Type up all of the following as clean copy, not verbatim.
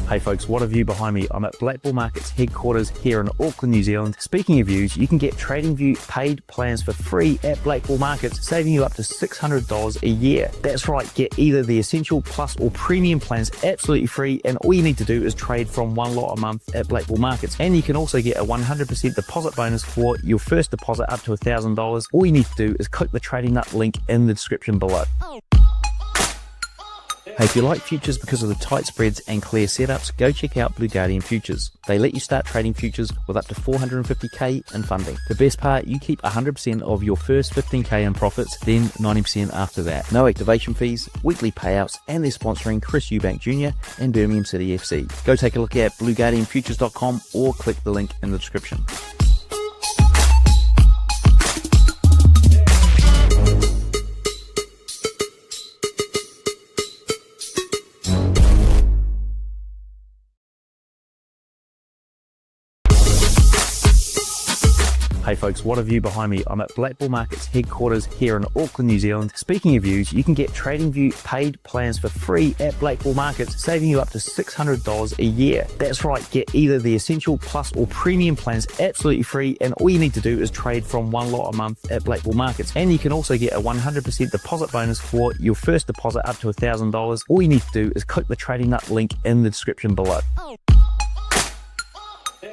Hey folks, what a view behind me. I'm at Black Bull Markets headquarters here in Auckland, New Zealand. Speaking of views, you can get TradingView paid plans for free at Black Bull Markets, saving you up to $600 a year. That's right, get either the Essential, Plus or Premium plans absolutely free, and all you need to do is trade from one lot a month at Black Bull Markets. And you can also get a 100% deposit bonus for your first deposit up to $1,000. All you need to do is click the Trading Nut link in the description below. Hey, if you like futures because of the tight spreads and clear setups, go check out Blue Guardian Futures. They let you start trading futures with up to $450k in funding. The best part, you keep 100% of your first 15k in profits, then 90% after that. No activation fees, weekly payouts, and they're sponsoring Chris Eubank Jr. and Birmingham City FC. Go take a look at blueguardianfutures.com or click the link in the description. Hey folks, what a view behind me. I'm at Black Bull Markets headquarters here in Auckland, New Zealand. Speaking of views, you can get TradingView paid plans for free at Black Bull Markets, saving you up to $600 a year. That's right, get either the Essential, Plus or Premium plans absolutely free, and all you need to do is trade from one lot a month at Black Bull Markets. And you can also get a 100% deposit bonus for your first deposit up to $1,000. All you need to do is click the Trading Nut link in the description below.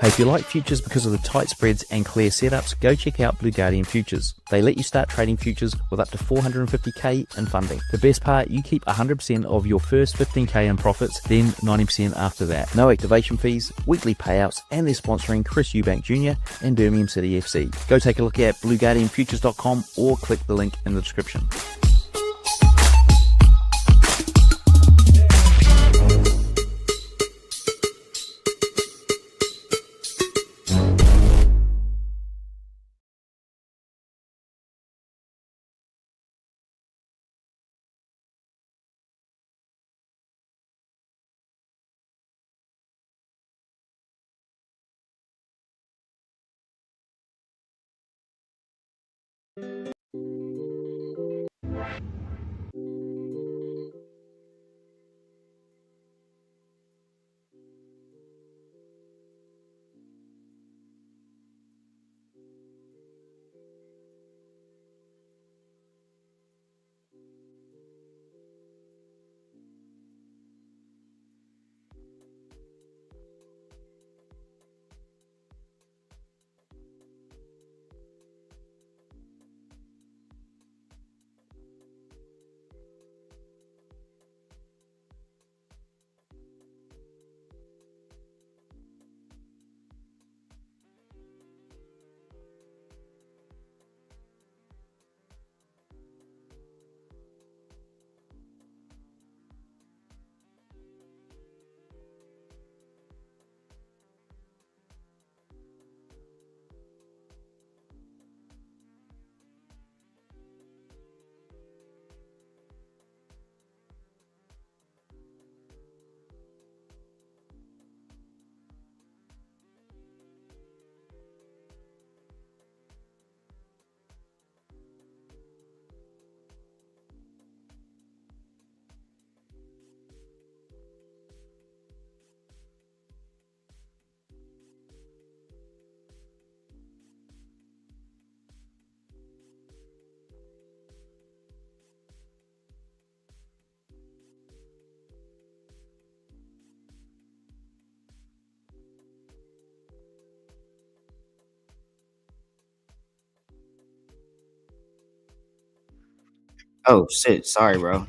Hey, if you like futures because of the tight spreads and clear setups, go check out Blue Guardian Futures. They let you start trading futures with up to $450k in funding. The best part, you keep 100% of your first 15k in profits, then 90% after that. No activation fees, weekly payouts, and they're sponsoring Chris Eubank Jr. and Birmingham City FC. Go take a look at blueguardianfutures.com or click the link in the description. Oh shit, sorry, bro.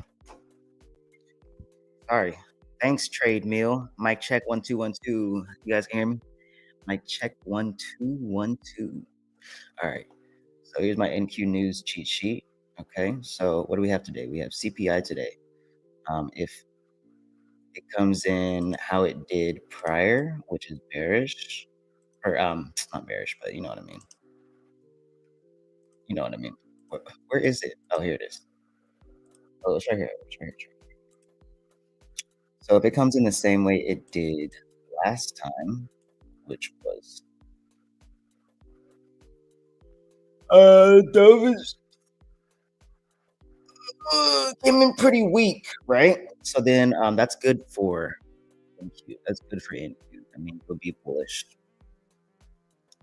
Sorry. Thanks, Trade Meal. Mic check 1 2 1 2. You guys can hear me? Mic check 1 2 1 2. All right. So here's my NQ News cheat sheet. Okay. So what do we have today? We have CPI today. If it comes in how it did prior, which is bearish, or not bearish, but you know what I mean. You know what I mean. Where is it? Oh, here it is. Oh, it's right here. It's right here. So if it comes in the same way it did last time, which was Dovis came in pretty weak, right? So then that's good for NQ. That's good for NQ. I mean, it would be bullish.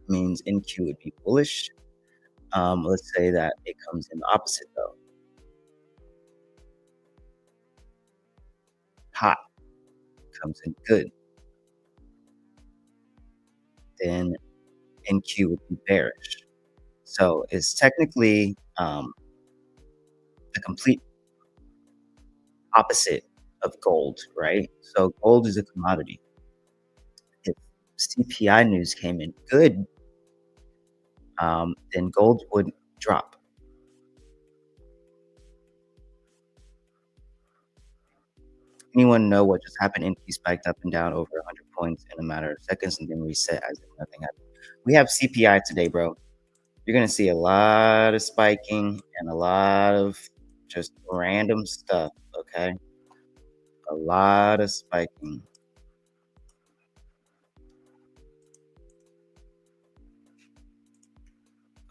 Means NQ would be bullish. Let's say that it comes in the opposite though. Hot comes in good. Then NQ would be bearish. So it's technically the complete opposite of gold, right? So gold is a commodity. If CPI news came in good, then gold would drop. Anyone know what just happened? NQ spiked up and down over 100 points in a matter of seconds and then reset as if nothing happened. We have CPI today, bro. You're going to see a lot of spiking and a lot of just random stuff, okay? A lot of spiking.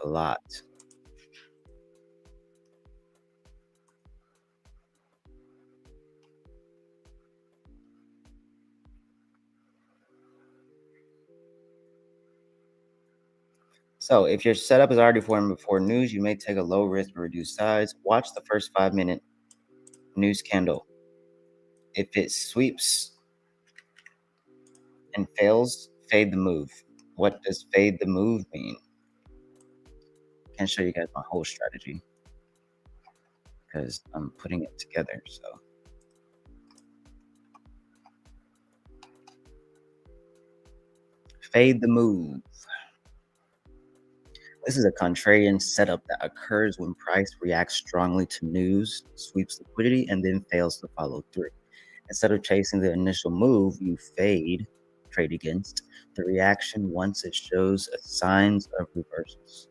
A lot. So if your setup is already formed before news, you may take a low risk but reduce size. Watch the first 5-minute news candle. If it sweeps and fails, fade the move. What does fade the move mean? Can't show you guys my whole strategy because I'm putting it together. So fade the move. This is a contrarian setup that occurs when price reacts strongly to news, sweeps liquidity, and then fails to follow through. Instead of chasing the initial move, you trade against the reaction once it shows signs of reversals.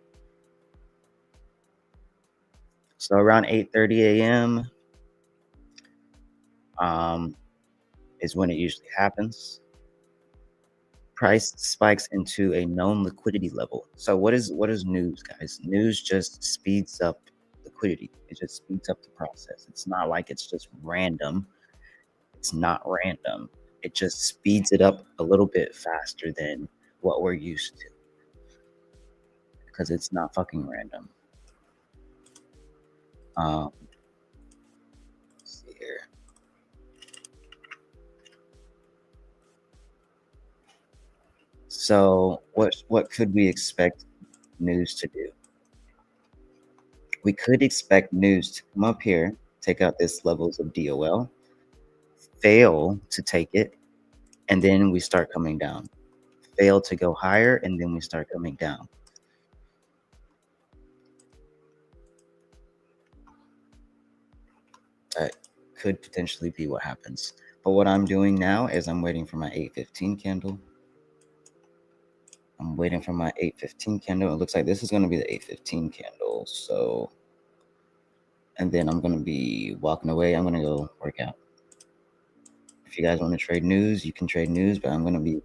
So around 8:30 a.m. Is when it usually happens. Price spikes into a known liquidity level. So what is news, guys? News just speeds up liquidity. It just speeds up the process. It's not like it's just random. It's not random. It just speeds it up a little bit faster than what we're used to because it's not fucking random. Let's see here. So what could we expect news to do? We could expect news to come up here, take out this levels of DOL, fail to take it, and then we start coming down. Fail to go higher, and then we start coming down. That could potentially be what happens. But what I'm doing now is I'm waiting for my 8:15 candle. I'm waiting for my 8:15 candle. It looks like this is going to be the 8:15 candle. So, and then I'm going to be walking away. I'm going to go work out. If you guys want to trade news, you can trade news, but I'm going to be,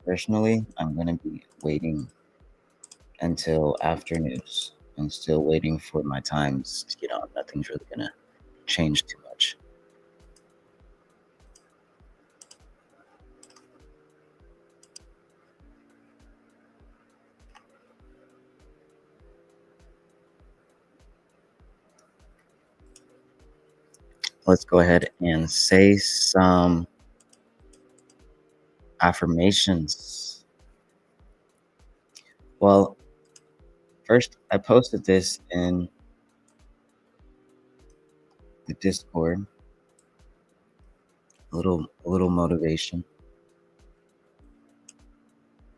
personally, I'm going to be waiting until after news. I'm still waiting for my times to get on. Nothing's really going to change too much. Let's go ahead and say some affirmations. Well, first, I posted this in the Discord. A little motivation.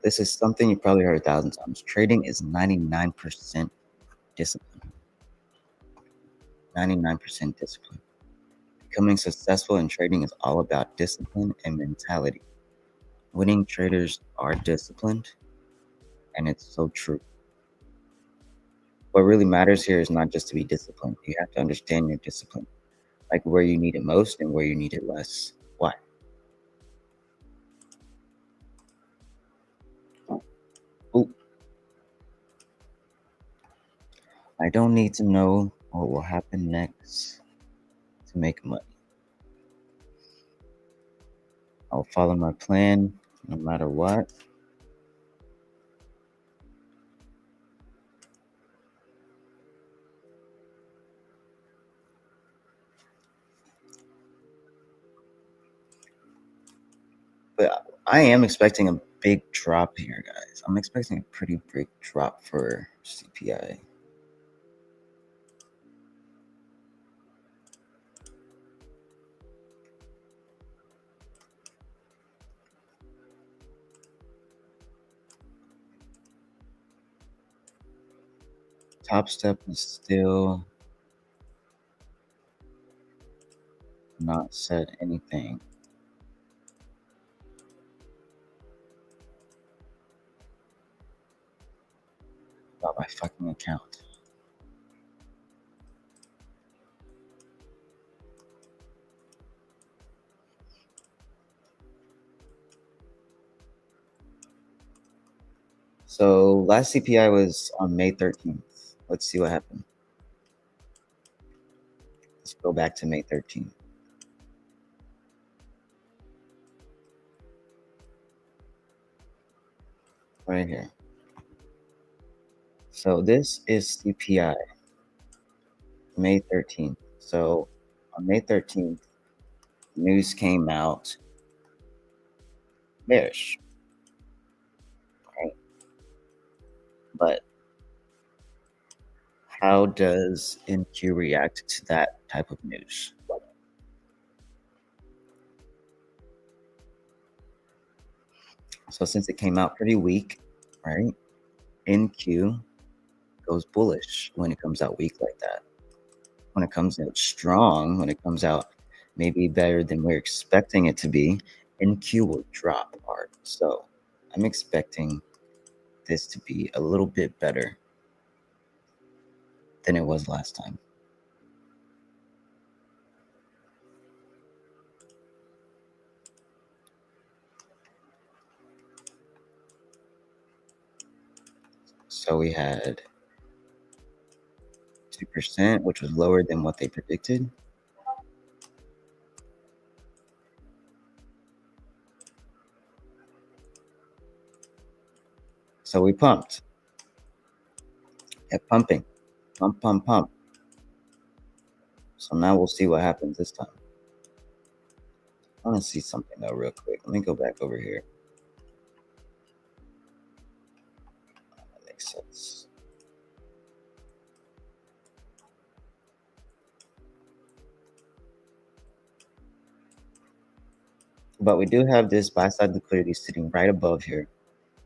This is something you probably heard 1,000 times. Trading is 99% discipline. 99% discipline. Becoming successful in trading is all about discipline and mentality. Winning traders are disciplined, and it's so true. What really matters here is not just to be disciplined. You have to understand your discipline, like where you need it most and where you need it less. Why? Ooh. I don't need to know what will happen next to make money. I'll follow my plan no matter what. But I am expecting a big drop here, guys. I'm expecting a pretty big drop for CPI. Top step is still not said anything. About my fucking account. So last CPI was on May 13th. Let's see what happened. Let's go back to May 13th. Right here. So this is CPI, May 13th. So on May 13th, news came out bearish, right? But how does NQ react to that type of news? So since it came out pretty weak, right? NQ goes bullish when it comes out weak like that. When it comes out strong, when it comes out maybe better than we're expecting it to be, NQ will drop hard. So I'm expecting this to be a little bit better than it was last time. So we had 2%, which was lower than what they predicted. So we pumped. Kept pumping. Pump, pump, pump. So now we'll see what happens this time. I want to see something though real quick. Let me go back over here. That makes sense. But we do have this buy side liquidity sitting right above here.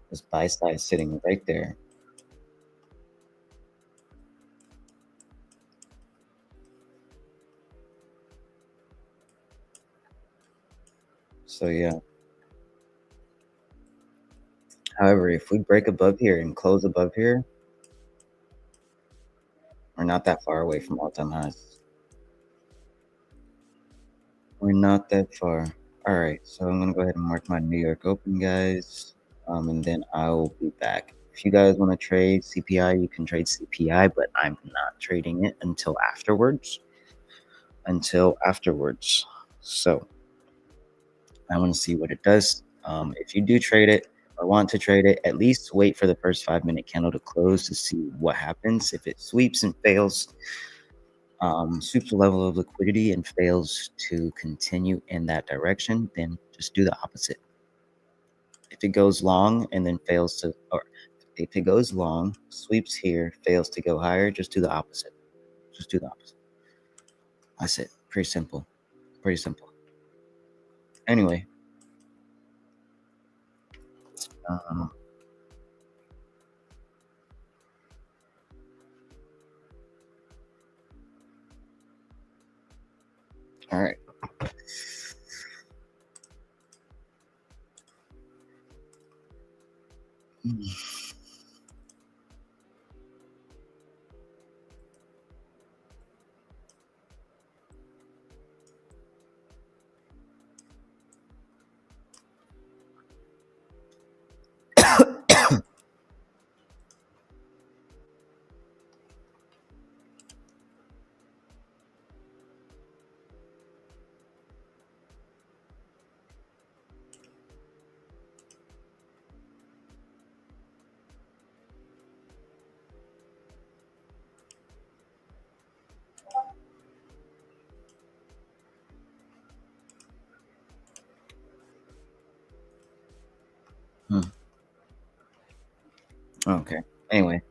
This buy side sitting right there. So yeah. However, if we break above here and close above here, we're not that far away from all-time highs. We're not that far. All right, so I'm gonna go ahead and mark my New York Open, guys, and then I'll be back. If you guys want to trade CPI, you can trade CPI, but I'm not trading it until afterwards. So I want to see what it does. If you do trade it or want to trade it, at least wait for the first 5-minute candle to close to see what happens. If it sweeps and fails, sweeps the level of liquidity and fails to continue in that direction, then just do the opposite. If it goes long and then fails to, or if it goes long, sweeps here, fails to go higher, just do the opposite. Just do the opposite. That's it. Pretty simple. Pretty simple. Anyway. All right. Okay. Anyway.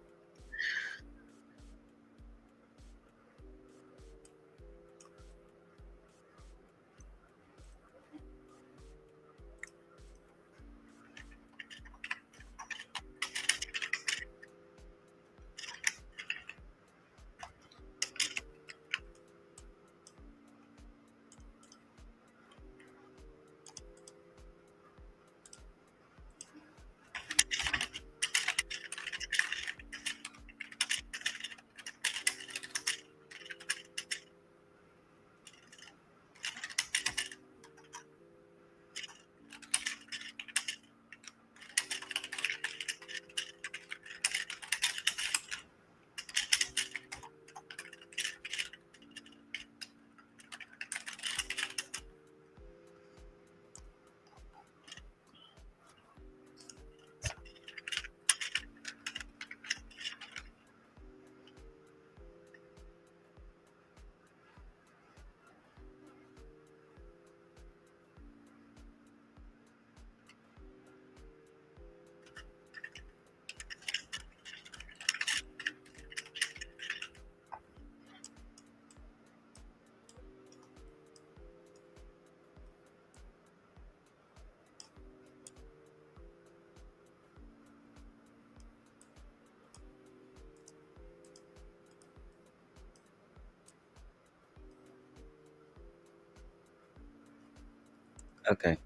Okay.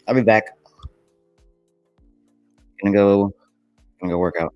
I'll be back. Gonna go work out.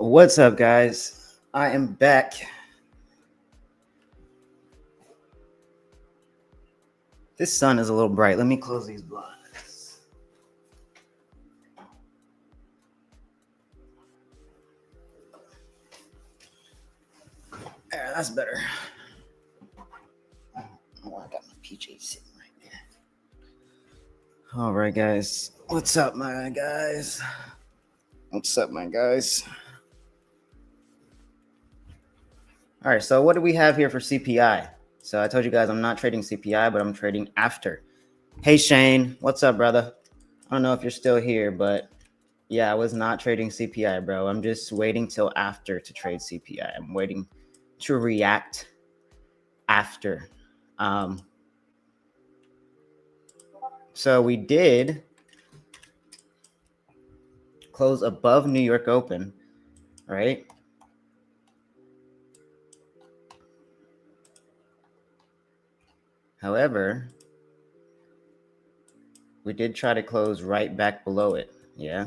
What's up, guys? I am back. This sun is a little bright. Let me close these blinds. Yeah, that's better. Oh, I got my PJ sitting right there. All right, guys. What's up, my guys? What's up, my guys? All right, so what do we have here for CPI? So I told you guys I'm not trading CPI, but I'm trading after. Hey, Shane. What's up, brother? I don't know if you're still here, but yeah, I was not trading CPI, bro. I'm just waiting till after to trade CPI. I'm waiting to react after. So we did close above New York Open, right? However, we did try to close right back below it, yeah?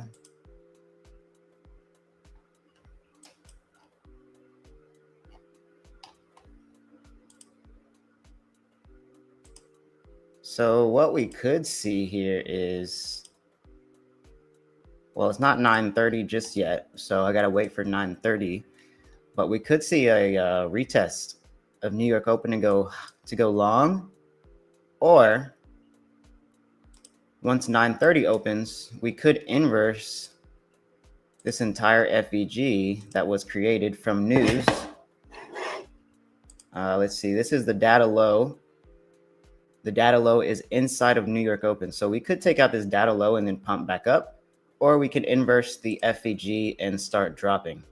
So what we could see here is, well, it's not 9:30 just yet, so I gotta wait for 9:30. But we could see a retest of New York Open to go long, or once 9:30 opens, we could inverse this entire FEG that was created from news. Let's see, this is the data low. The data low is inside of New York Open. So we could take out this data low and then pump back up, or we could inverse the FEG and start dropping.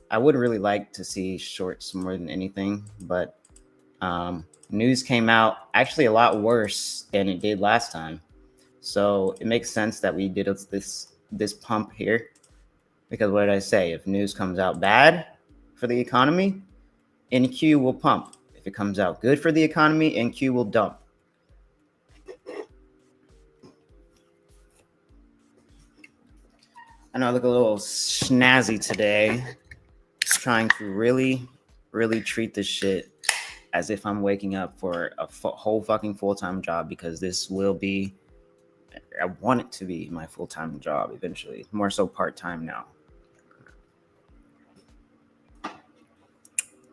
I would really like to see shorts more than anything, but news came out actually a lot worse than it did last time. So it makes sense that we did this pump here, because what did I say? If news comes out bad for the economy, NQ will pump. If it comes out good for the economy, NQ will dump. I know I look a little snazzy today, trying to really treat this shit as if I'm waking up for a whole fucking full-time job, because this will be, I want it to be my full-time job eventually, more so part-time now.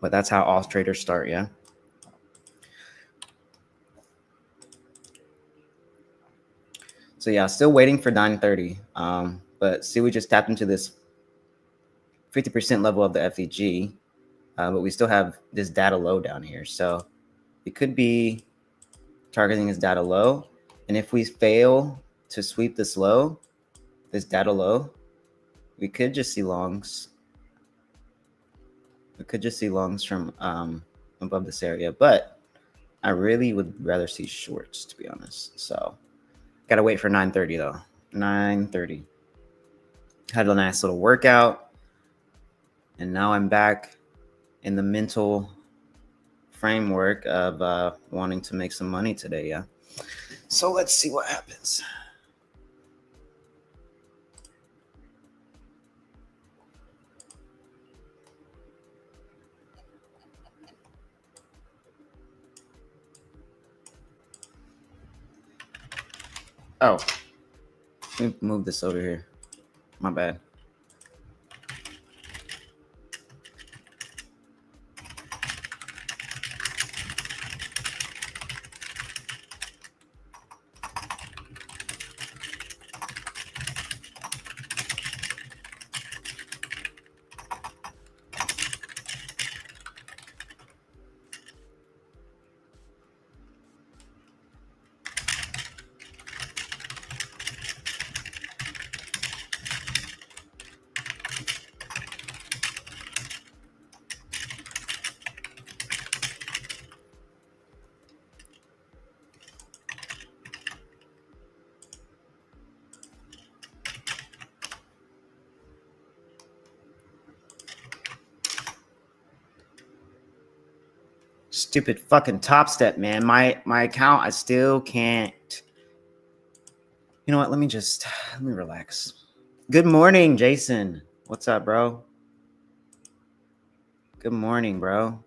But that's how all traders start, yeah? So yeah, still waiting for 9:30. But see, we just tapped into this 50% level of the FEG, but we still have this data low down here. So it could be targeting this data low. And if we fail to sweep this low, this data low, we could just see longs. We could just see longs from above this area, but I really would rather see shorts, to be honest. So gotta wait for 9:30 though. 9:30. Had a nice little workout, and now I'm back in the mental framework of wanting to make some money today, yeah? So let's see what happens. Oh, let me move this over here. My bad. Stupid fucking Top Step, man. My account, I still can't. You know what? Let me relax. Good morning, Jason. What's up, bro? Good morning, bro.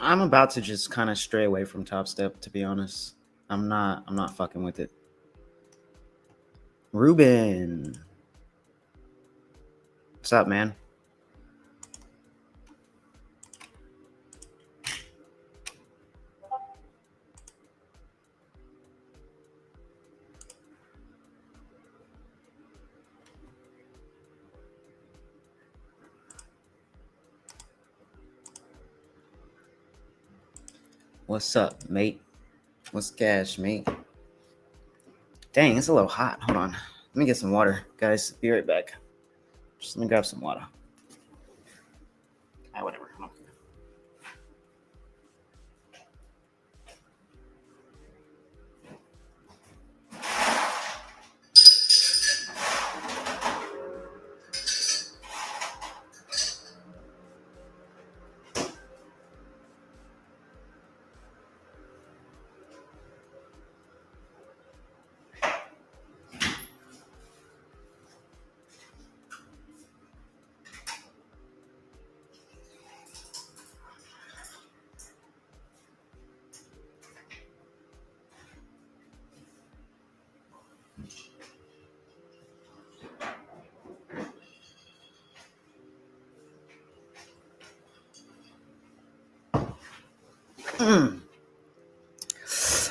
I'm about to just kind of stray away from Top Step, to be honest. I'm not fucking with it. Ruben. What's up, man? What's up, mate? What's cash, mate? Dang, it's a little hot. Hold on. Let me get some water, guys. Be right back. Just let me grab some water. Whatever.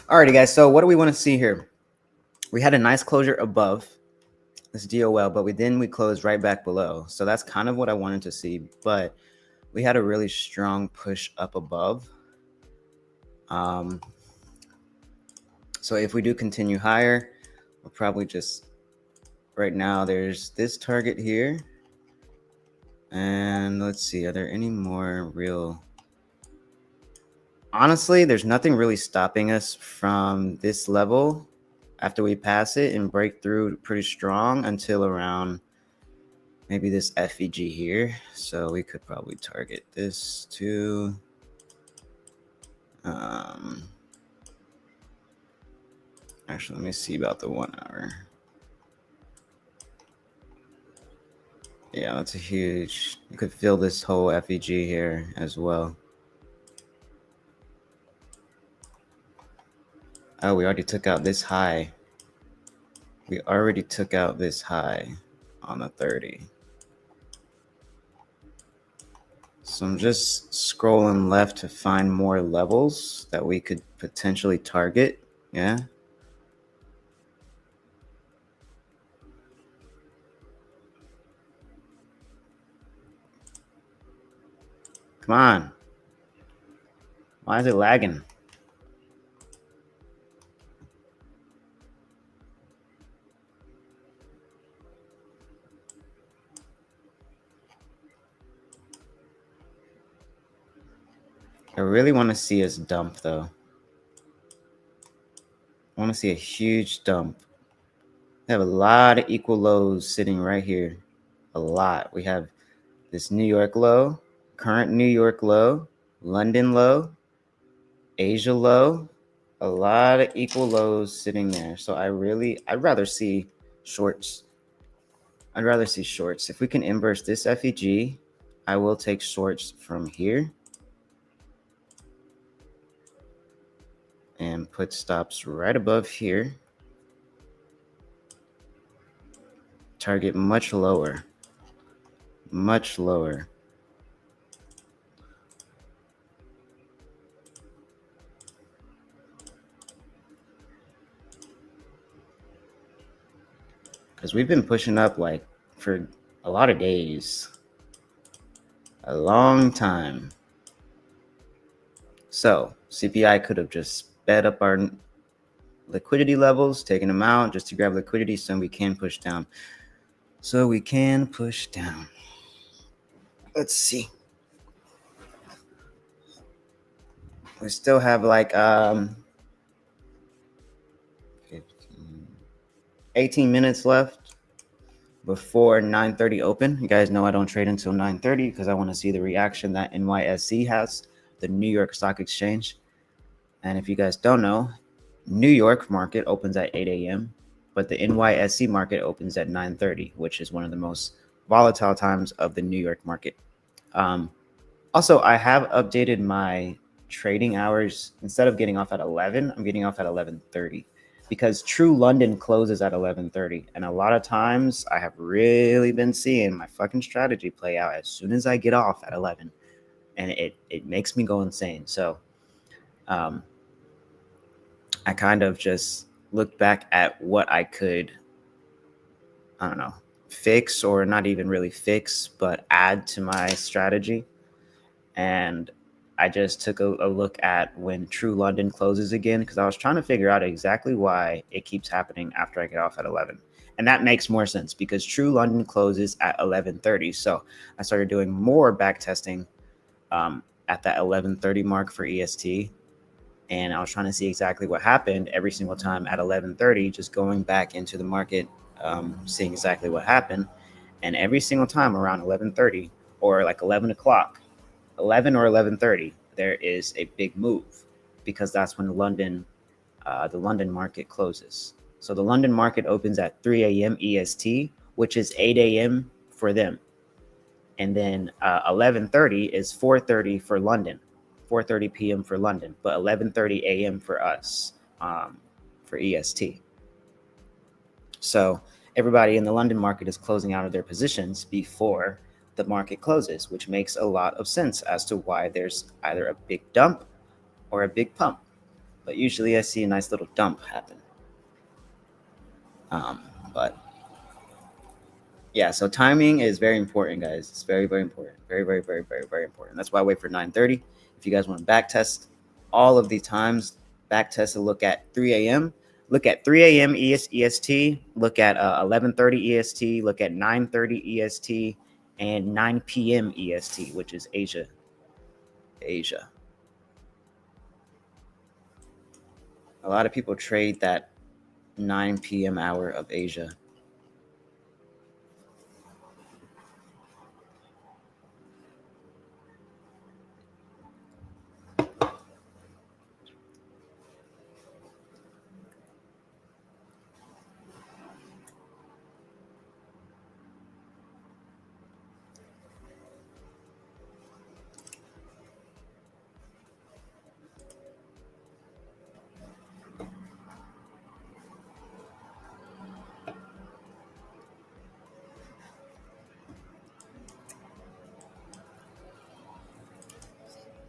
Alrighty, guys. So what do we want to see here? We had a nice closure above this DOL, but we closed right back below. So that's kind of what I wanted to see. But we had a really strong push up above. So if we do continue higher, we'll probably just, right now there's this target here. And let's see, are there any more real... Honestly, there's nothing really stopping us from this level after we pass it and break through pretty strong until around maybe this FEG here. So we could probably target this too. Actually, let me see about the 1 hour. Yeah, that's a huge... You could fill this whole FEG here as well. Oh, we already took out this high. We already took out this high on the 30. So I'm just scrolling left to find more levels that we could potentially target. Yeah. Come on. Why is it lagging? I really want to see us dump, though. I want to see a huge dump. We have a lot of equal lows sitting right here. A lot. We have this New York low, current New York low, London low, Asia low. A lot of equal lows sitting there. So I'd rather see shorts. I'd rather see shorts. If we can inverse this FEG, I will take shorts from here and put stops right above here. Target much lower. Much lower. Because we've been pushing up like for a lot of days. A long time. So CPI could have just sped up our liquidity levels, taken them out just to grab liquidity so we can push down. Let's see. We still have like 18 minutes left before 9:30 open. You guys know I don't trade until 9:30 because I want to see the reaction that NYSE has, the New York Stock Exchange. And if you guys don't know, New York market opens at 8 a.m., but the NYSE market opens at 9:30, which is one of the most volatile times of the New York market. Also, I have updated my trading hours. Instead of getting off at 11, I'm getting off at 11:30 because True London closes at 11:30. And a lot of times I have really been seeing my fucking strategy play out as soon as I get off at 11. And it makes me go insane. So I kind of just looked back at what I could, I don't know, fix, or not even really fix, but add to my strategy. And I just took a look at when True London closes again, because I was trying to figure out exactly why it keeps happening after I get off at 11. And that makes more sense because True London closes at 11:30. So I started doing more back testing at that 11:30 mark for EST. And I was trying to see exactly what happened every single time at 11:30, just going back into the market, seeing exactly what happened. And every single time around 11:30 or like 11 o'clock, 11 or 11:30, there is a big move because that's when the London market closes. So the London market opens at 3 a.m. EST, which is 8 a.m. for them. And then 11:30 is 4:30 for London, 4:30 p.m. for London, but 11:30 a.m. for us, for EST. So everybody in the London market is closing out of their positions before the market closes, which makes a lot of sense as to why there's either a big dump or a big pump. But usually I see a nice little dump happen. But yeah, so timing is very important, guys. It's very, very important. Very, very, very, very, very important. That's why I wait for 9:30. If you guys want to back test all of the times, back test to look at 3 a.m., look at 3 a.m. EST, look at 11:30 EST, look at 9:30 EST, and 9 p.m. EST, which is Asia. A lot of people trade that 9 p.m. hour of Asia.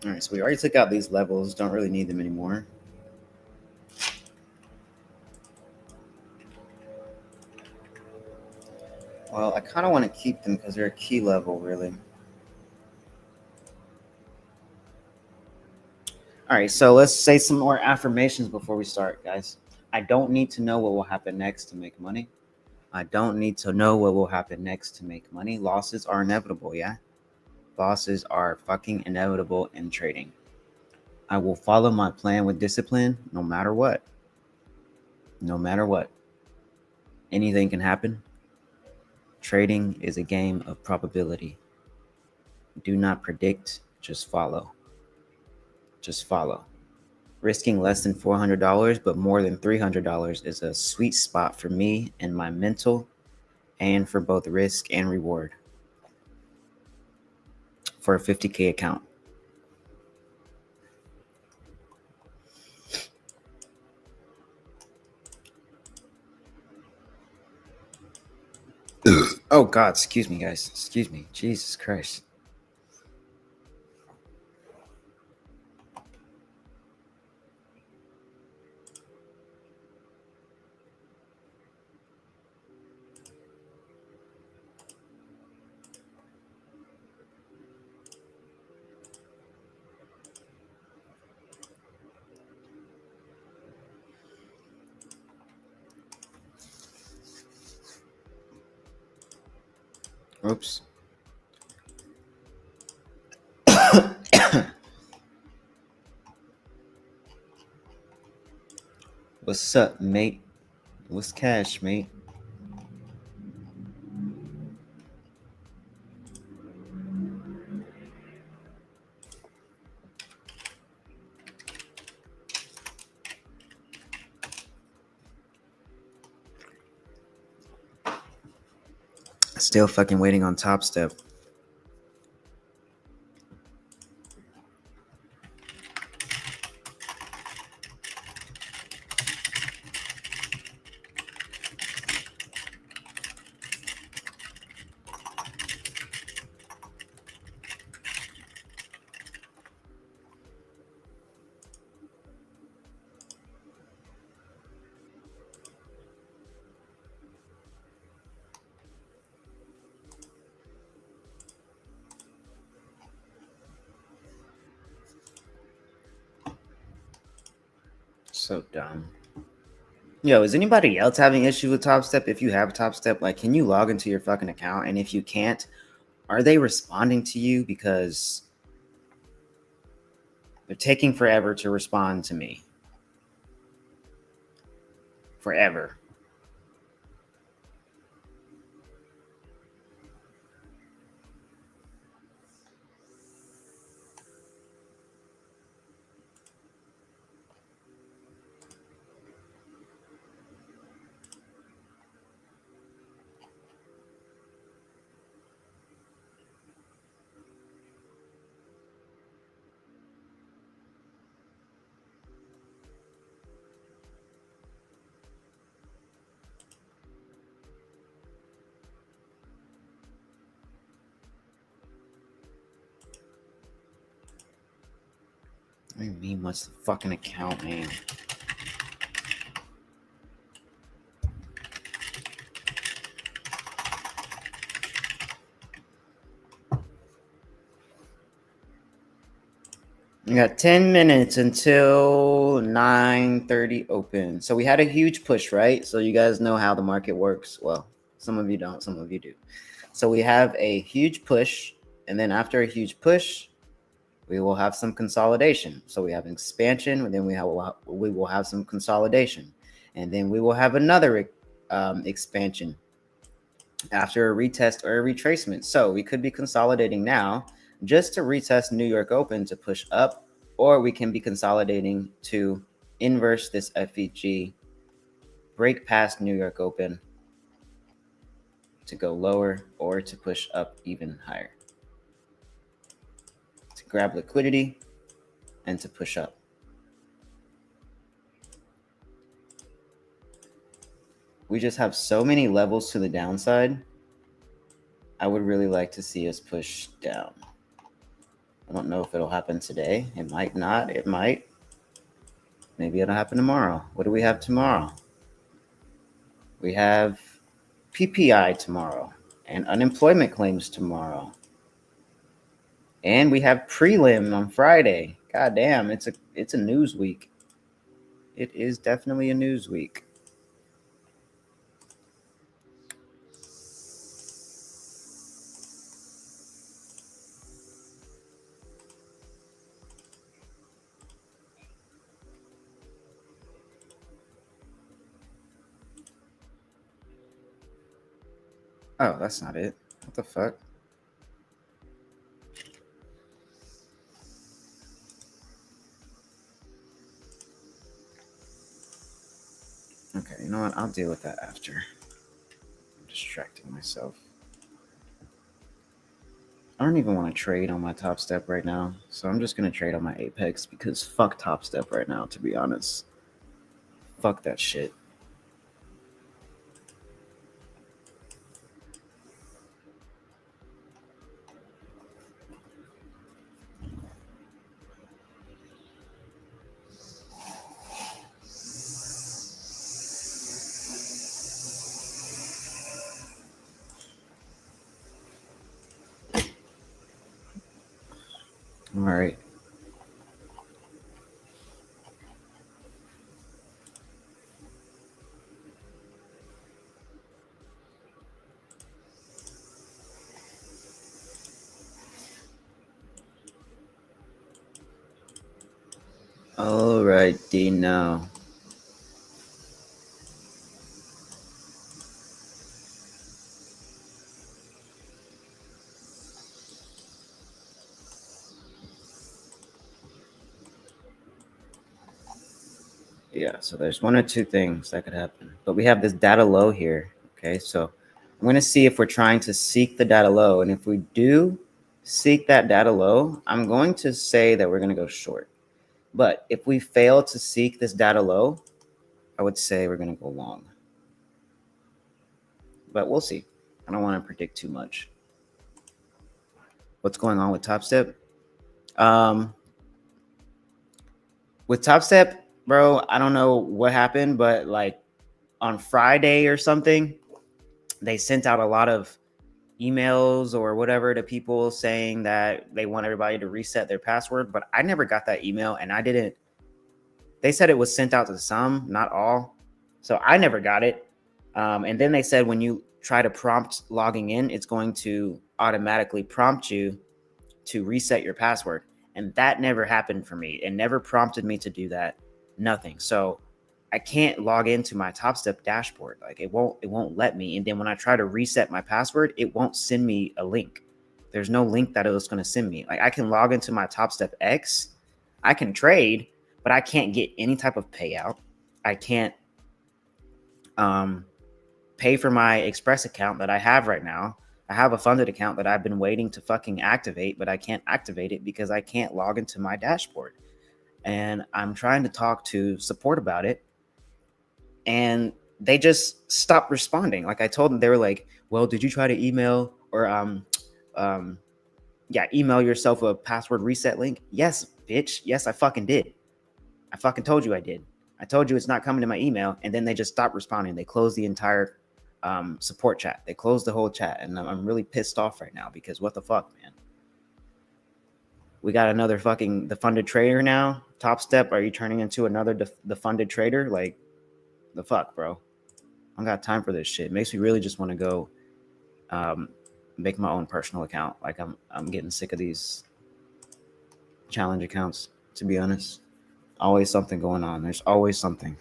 All right, so we already took out these levels. Don't really need them anymore. Well, I kind of want to keep them because they're a key level, really. All right, so let's say some more affirmations before we start, guys. I don't need to know what will happen next to make money. I don't need to know what will happen next to make money. Losses are inevitable, yeah? Losses are fucking inevitable in trading. I will follow my plan with discipline no matter what. No matter what. Anything can happen. Trading is a game of probability. Do not predict, just follow. Just follow. Risking less than $400 but more than $300 is a sweet spot for me and my mental and for both risk and reward for a 50K account. Oh God, excuse me, guys. Excuse me. Jesus Christ. Oops. What's up, mate? What's cash, mate? Still fucking waiting on Top Step. So dumb. Yo, is anybody else having issues with Top Step? If you have Top Step, like, can you log into your fucking account? And if you can't, are they responding to you? Because they're taking forever to respond to me. Forever. What do you mean, what's the fucking account name? We got 10 minutes until 9:30 open. So we had a huge push, right? So you guys know how the market works. Well, some of you don't, some of you do. So we have a huge push, and then after a huge push, we will have some consolidation. So we have expansion, and then we will have some consolidation, and then we will have another expansion after a retest or a retracement. So we could be consolidating now just to retest New York Open to push up, or we can be consolidating to inverse this FEG, break past New York Open to go lower, or to push up even higher, to grab liquidity and to push up. We just have so many levels to the downside. I would really like to see us push down. I don't know if it'll happen today. It might not. It might. Maybe it'll happen tomorrow. What do we have tomorrow? We have PPI tomorrow and unemployment claims tomorrow. And we have prelim on Friday. God damn, it's a news week. It is definitely a news week. Oh, that's not it. What the fuck? Okay, you know what? I'll deal with that after. I'm distracting myself. I don't even want to trade on my Top Step right now, so I'm just gonna trade on my Apex because fuck Top Step right now, to be honest. Fuck that shit. All right. Alrighty now. Yeah, so there's one or two things that could happen. But we have this data low here. Okay, so I'm going to see if we're trying to seek the data low. And if we do seek that data low, I'm going to say that we're going to go short. But if we fail to seek this data low, I would say we're going to go long. But we'll see. I don't want to predict too much. What's going on with Top Step? With Top Step, bro, I don't know what happened, but like on Friday or something, they sent out a lot of emails or whatever to people saying that they want everybody to reset their password, but I never got that email and I didn't. They said it was sent out to some, not all. So I never got it. And then they said when you try to prompt logging in, it's going to automatically prompt you to reset your password. And that never happened for me. It never prompted me to do that. Nothing. So I can't log into my Top Step dashboard. Like it won't let me. And then when I try to reset my password, it won't send me a link. There's no link that it was going to send me. Like I can log into my Top Step X, I can trade, but I can't get any type of payout. I can't pay for my Express account that I have right now. I have a funded account that I've been waiting to fucking activate, but I can't activate it because I can't log into my dashboard. And I'm trying to talk to support about it. And they just stopped responding. Like I told them, they were like, well, did you try to email or email yourself a password reset link? Yes, bitch. Yes, I fucking did. I fucking told you I did. I told you it's not coming to my email. And then they just stopped responding. They closed the entire support chat. They closed the whole chat. And I'm really pissed off right now because what the fuck, man? We got another fucking the funded trader now. Top Step, are you turning into another the funded trader? Like the fuck, bro. I don't got time for this shit. It makes me really just want to go make my own personal account. Like I'm getting sick of these challenge accounts, to be honest. Always something going on. There's always something.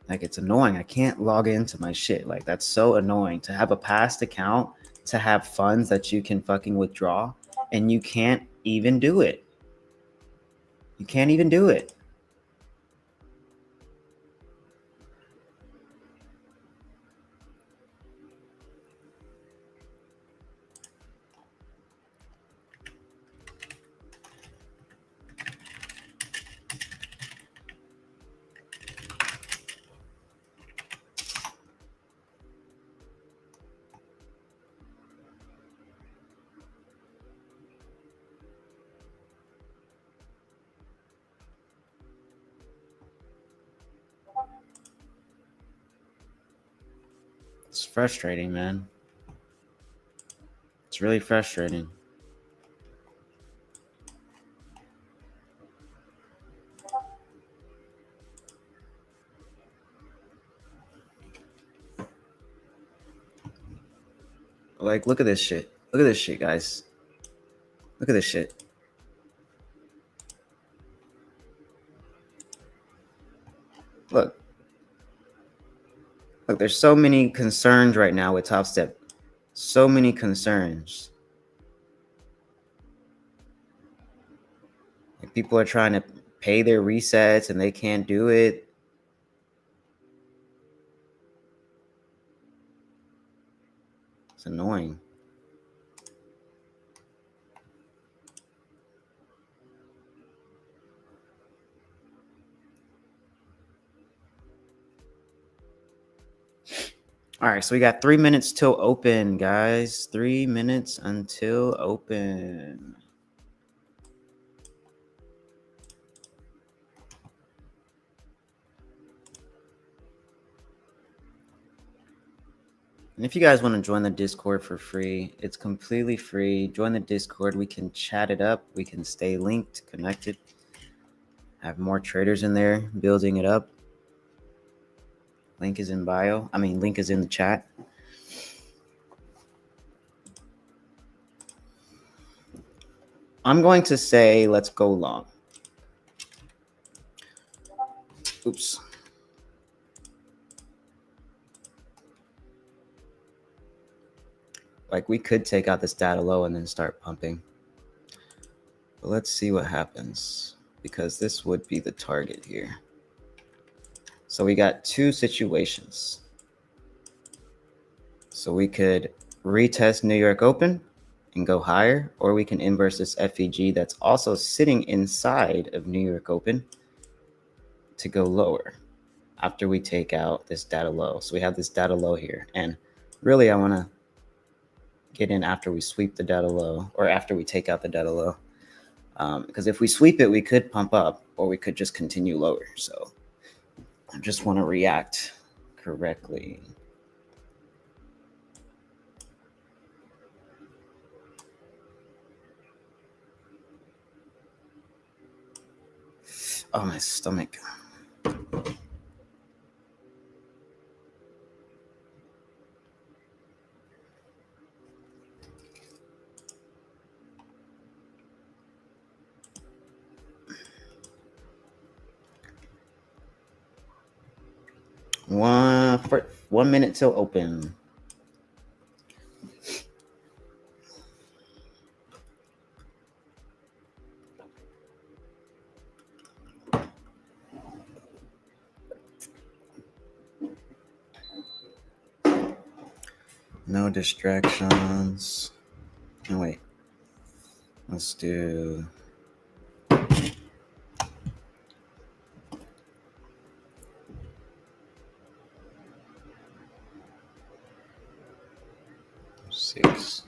Like it's annoying. I can't log into my shit. Like that's so annoying to have a past account, to have funds that you can fucking withdraw, and you can't even do it. You can't even do it. It's frustrating, man. It's really frustrating. Like, look at this shit. Look at this shit, guys. Look at this shit. Look. Look, there's so many concerns right now with Top Step. So many concerns. Like, people are trying to pay their resets and they can't do it. It's annoying. All right, so we got 3 minutes till open, guys. 3 minutes until open. And if you guys want to join the Discord for free, it's completely free. Join the Discord. We can chat it up. We can stay linked, connected. Have more traders in there building it up. Link is in bio. Link is in the chat. I'm going to say let's go long. Oops. Like, we could take out this data low and then start pumping. But let's see what happens, because this would be the target here. So we got two situations. So we could retest New York Open and go higher, or we can inverse this FEG that's also sitting inside of New York Open to go lower after we take out this data low. So we have this data low here, and really I want to get in after we sweep the data low, or after we take out the data low, because if we sweep it, we could pump up, or we could just continue lower. So I just want to react correctly. Oh, my stomach. For 1 minute till open. No distractions. Oh, wait. Let's do... six.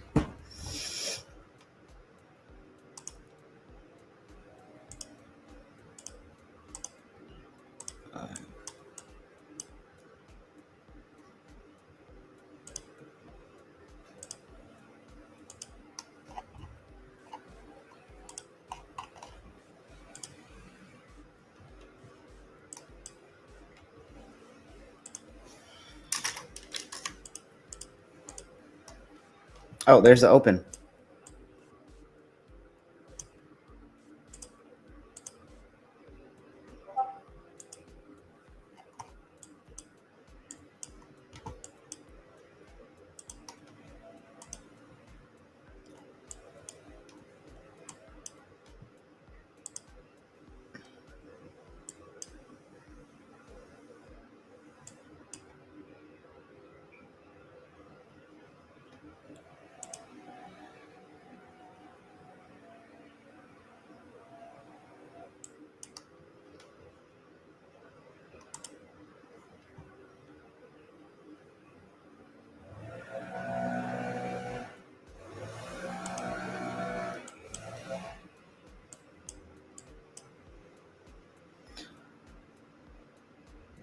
Oh, there's the open.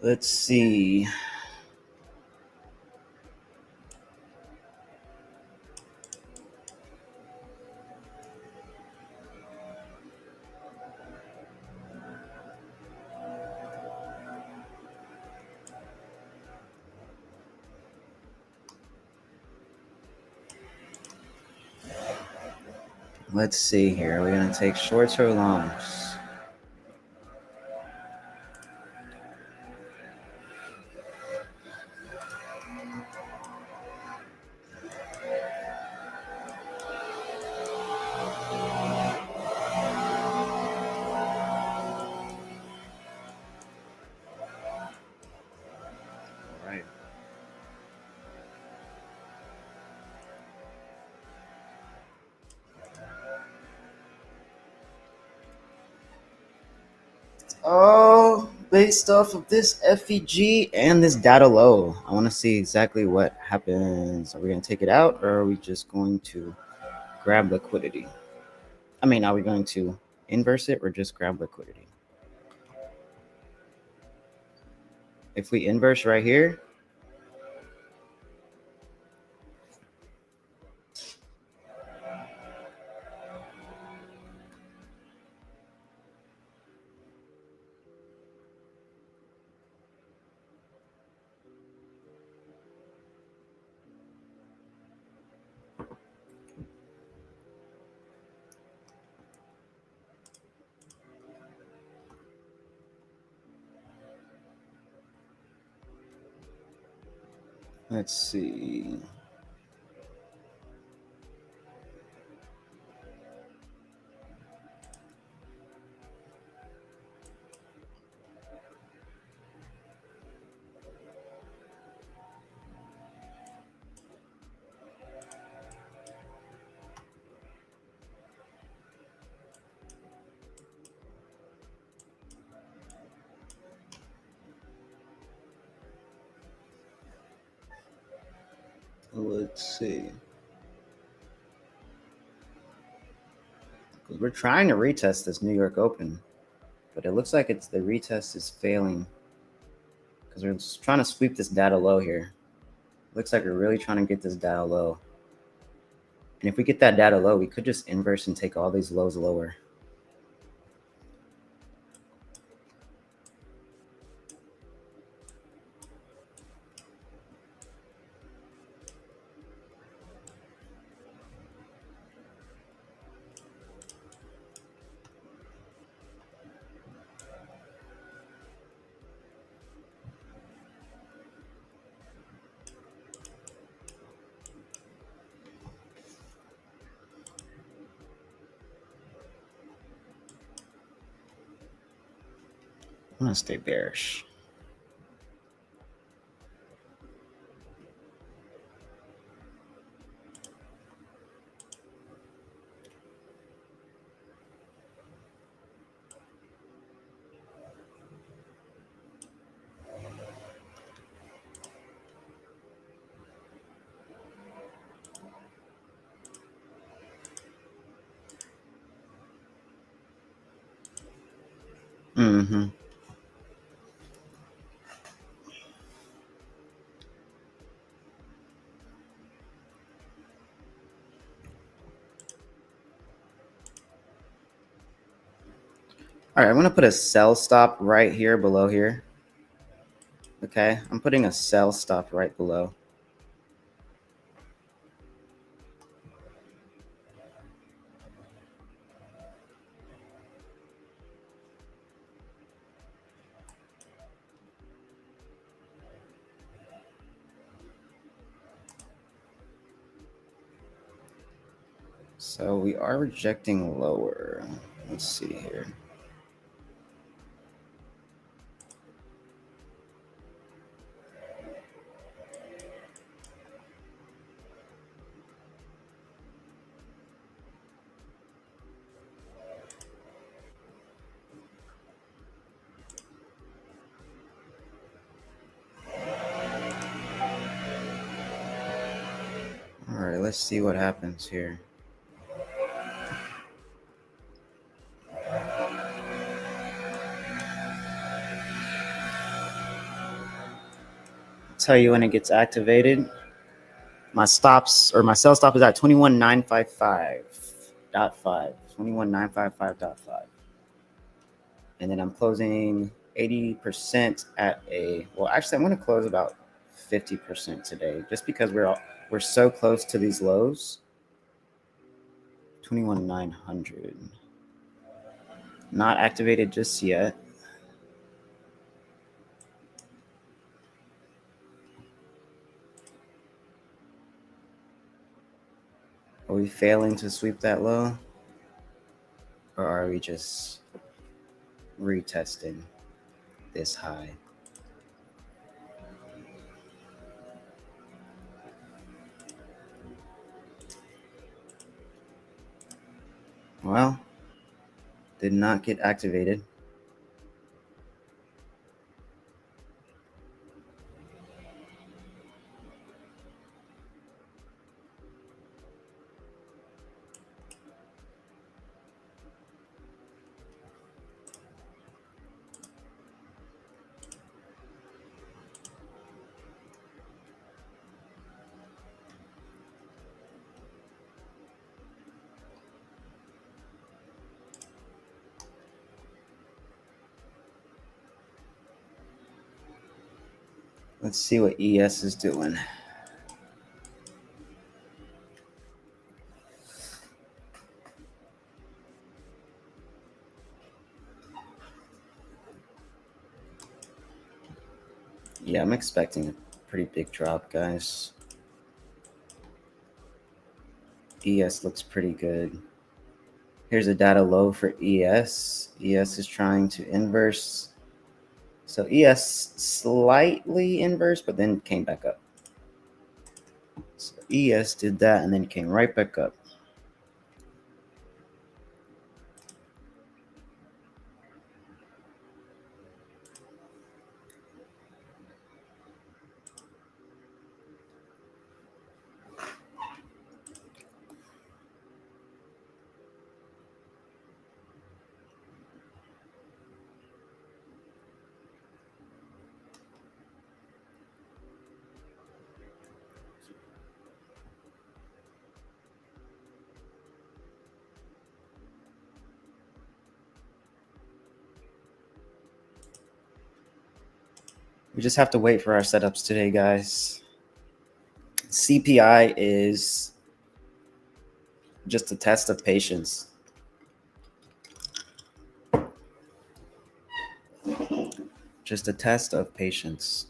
Let's see. Let's see here. Are we going to take shorts or longs? Right. Oh, based off of this FEG and this data low, I want to see exactly what happens. Are we going to take it out, or are we just going to grab liquidity? I mean, are we going to inverse it or just grab liquidity? If we inverse right here, let's see. Let's see. We're trying to retest this New York Open, but it looks like the retest is failing because we're just trying to sweep this data low here. Looks like we're really trying to get this data low. And if we get that data low, we could just inverse and take all these lows lower. I'm gonna stay bearish. Mm-hmm. All right, I'm gonna put a sell stop right here below here. Okay, I'm putting a sell stop right below. So we are rejecting lower. Let's see here. All right, let's see what happens here. Tell you when it gets activated. My stops or my sell stop is at 21,955.5. 21,955.5. And then I'm closing 80% at a, well, actually I'm going to close about 50% today just because we're so close to these lows. 21,900. Not activated just yet. Are we failing to sweep that low? Or are we just retesting this high? Well, did not get activated. Let's see what ES is doing. Yeah, I'm expecting a pretty big drop, guys. ES looks pretty good. Here's a data low for ES. ES is trying to inverse. So ES slightly inverse, but then came back up. So ES did that and then came right back up. We just have to wait for our setups today, guys. CPI is just a test of patience. Just a test of patience.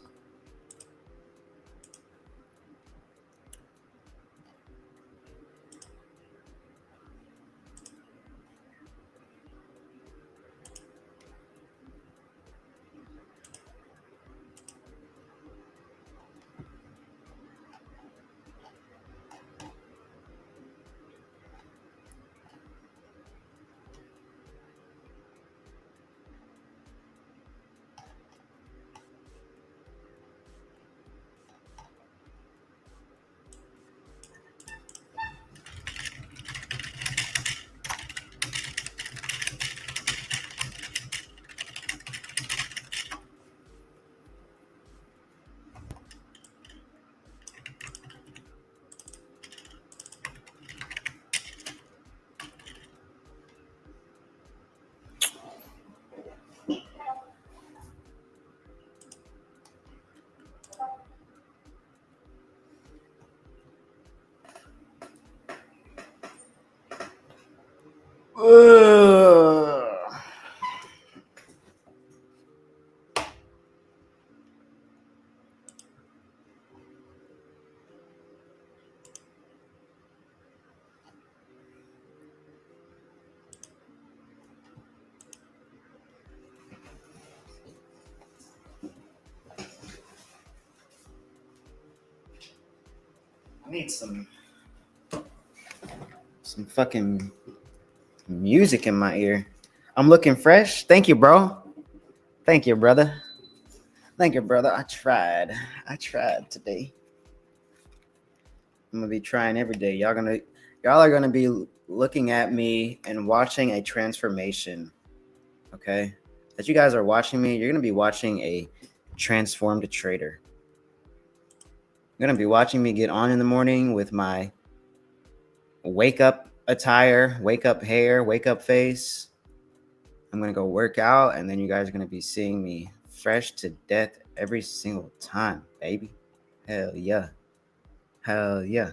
I need some fucking music in my ear. I'm looking fresh. Thank you, bro. Thank you, brother. Thank you, brother. I tried today. I'm gonna be trying every day. Y'all are gonna be looking at me and watching a transformation. Okay? As you guys are watching me, you're gonna be watching a transformed trader. You're gonna be watching me get on in the morning with my wake up attire, wake up hair, wake up face. I'm gonna go work out, and then you guys are gonna be seeing me fresh to death every single time, baby. Hell yeah. Hell yeah.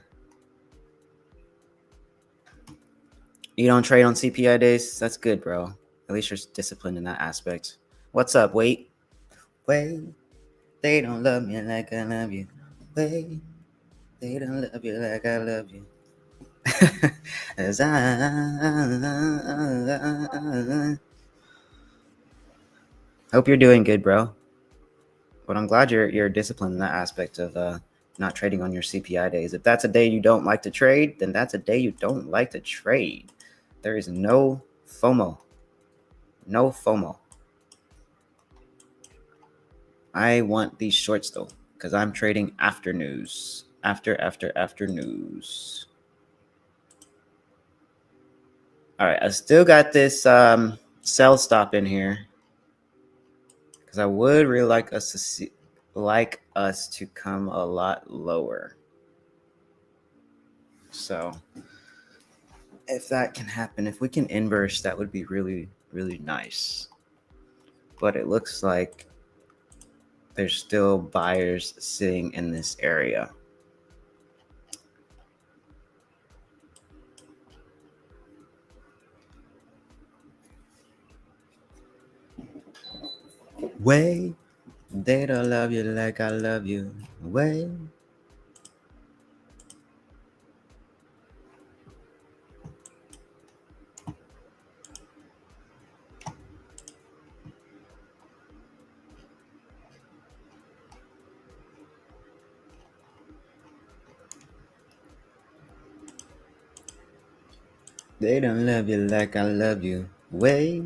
You don't trade on CPI days? That's good, bro. At least you're disciplined in that aspect. What's up? Wait. They don't love me like I love you. Wait. They don't love you like I love you. As I hope you're doing good, bro. But I'm glad you're disciplined in that aspect of not trading on your CPI days. If that's a day you don't like to trade, then that's a day you don't like to trade. There is no FOMO. No FOMO. I want these shorts though, because I'm trading after news. After news. All right, I still got this sell stop in here because I would really like us to come a lot lower. So if that can happen, if we can inverse, that would be really, really nice. But it looks like there's still buyers sitting in this area. Way, they don't love you like I love you. Way. They don't love you like I love you. Way.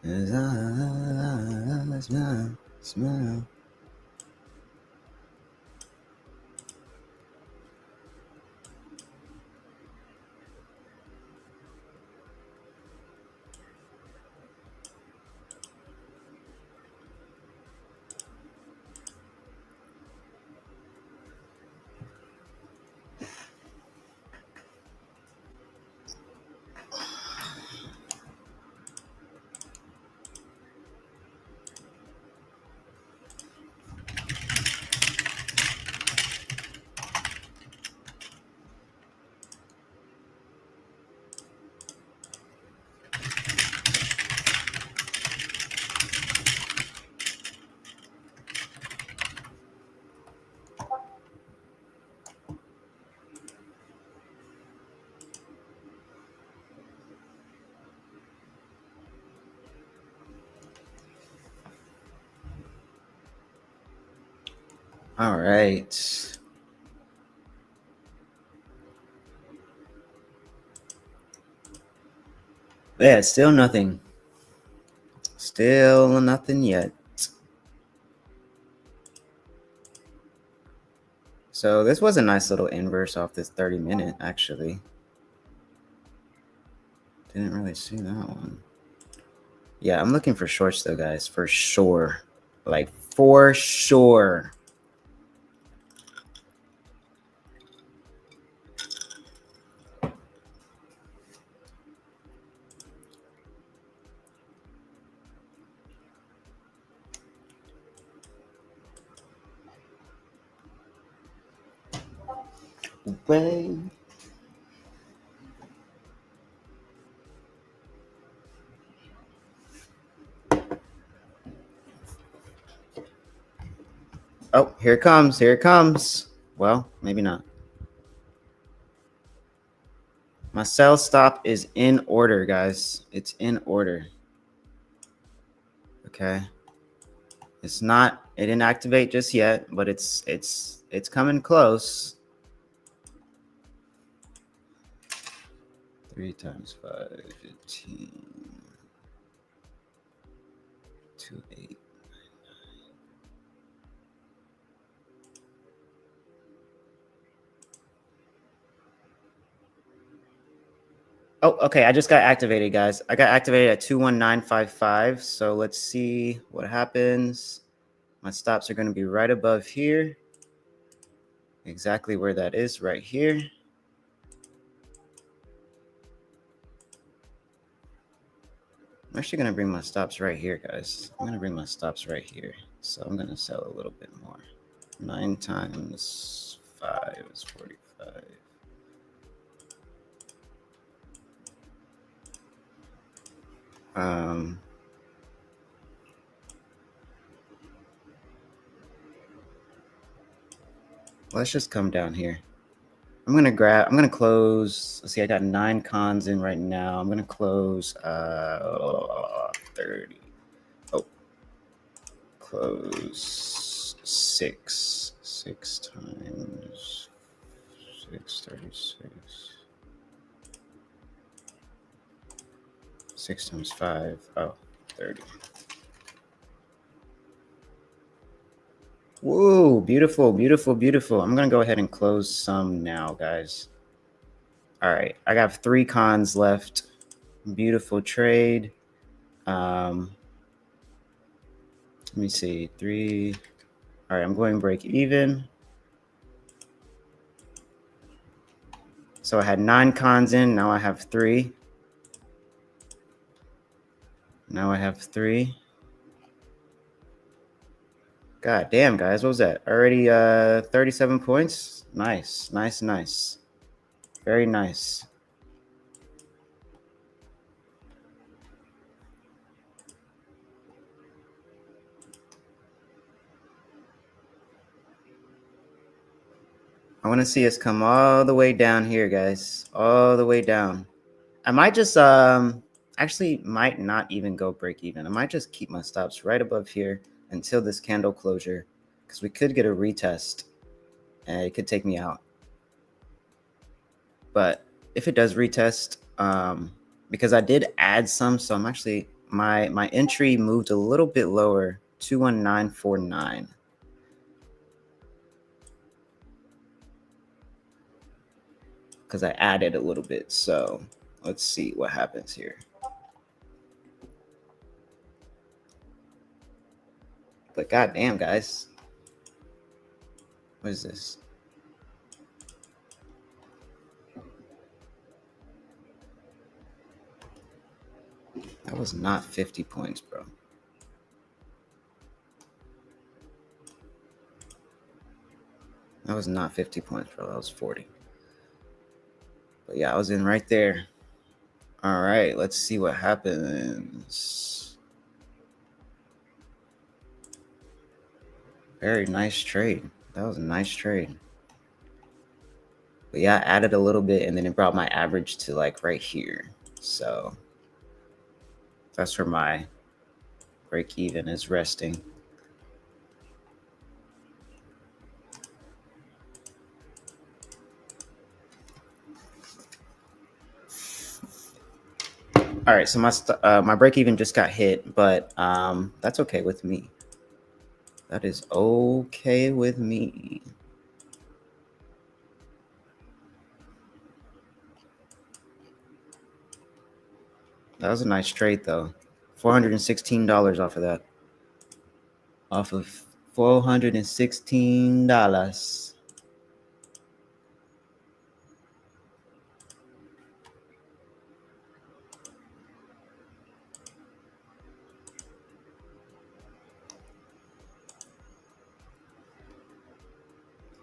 As I smile. All right. Yeah, still nothing. Still nothing yet. So this was a nice little inverse off this 30-minute, actually. Didn't really see that one. Yeah, I'm looking for shorts though, guys, for sure. Like, for sure. Way. Oh, here it comes. Here it comes. Well, maybe not. My sell stop is in order, guys. It's in order. Okay. It's not, it didn't activate just yet, but it's coming close. 3 times 5, 15. 2, 8. Oh, okay. I just got activated, guys. I got activated at 21955. So let's see what happens. My stops are going to be right above here. Exactly where that is, right here. I'm actually going to bring my stops right here, guys. I'm going to bring my stops right here. So I'm going to sell a little bit more. 9 times 5 is 45. Let's just come down here. I'm gonna close. Let's see, I got 9 cons in right now. I'm gonna close 30. Oh, close 6. 6 times 636. 6 times 5. Oh, 30. Whoa, beautiful, beautiful, beautiful. I'm gonna go ahead and close some now, guys. All right, I got 3 cons left. Beautiful trade. Let me see, 3. All right, I'm going break even. So I had 9 cons in, now I have 3. Now I have 3. God damn, guys, what was that? Already 37 points? Nice, nice, nice. Very nice. I want to see us come all the way down here, guys. All the way down. I might just actually might not even go break even. I might just keep my stops right above here until this candle closure, because we could get a retest and it could take me out. But if it does retest, because I did add some, so I'm actually my entry moved a little bit lower, 21949. Because I added a little bit. So let's see what happens here. But goddamn, guys, what is this? That was not 50 points, bro. That was not 50 points, bro. That was 40. But yeah, I was in right there. All right, let's see what happens. Very nice trade. That was a nice trade. But yeah, I added a little bit and then it brought my average to like right here. So that's where my break even is resting. All right, so my break even just got hit, but that's okay with me. That is okay with me. That was a nice trade, though. $416 off of that. Off of $416.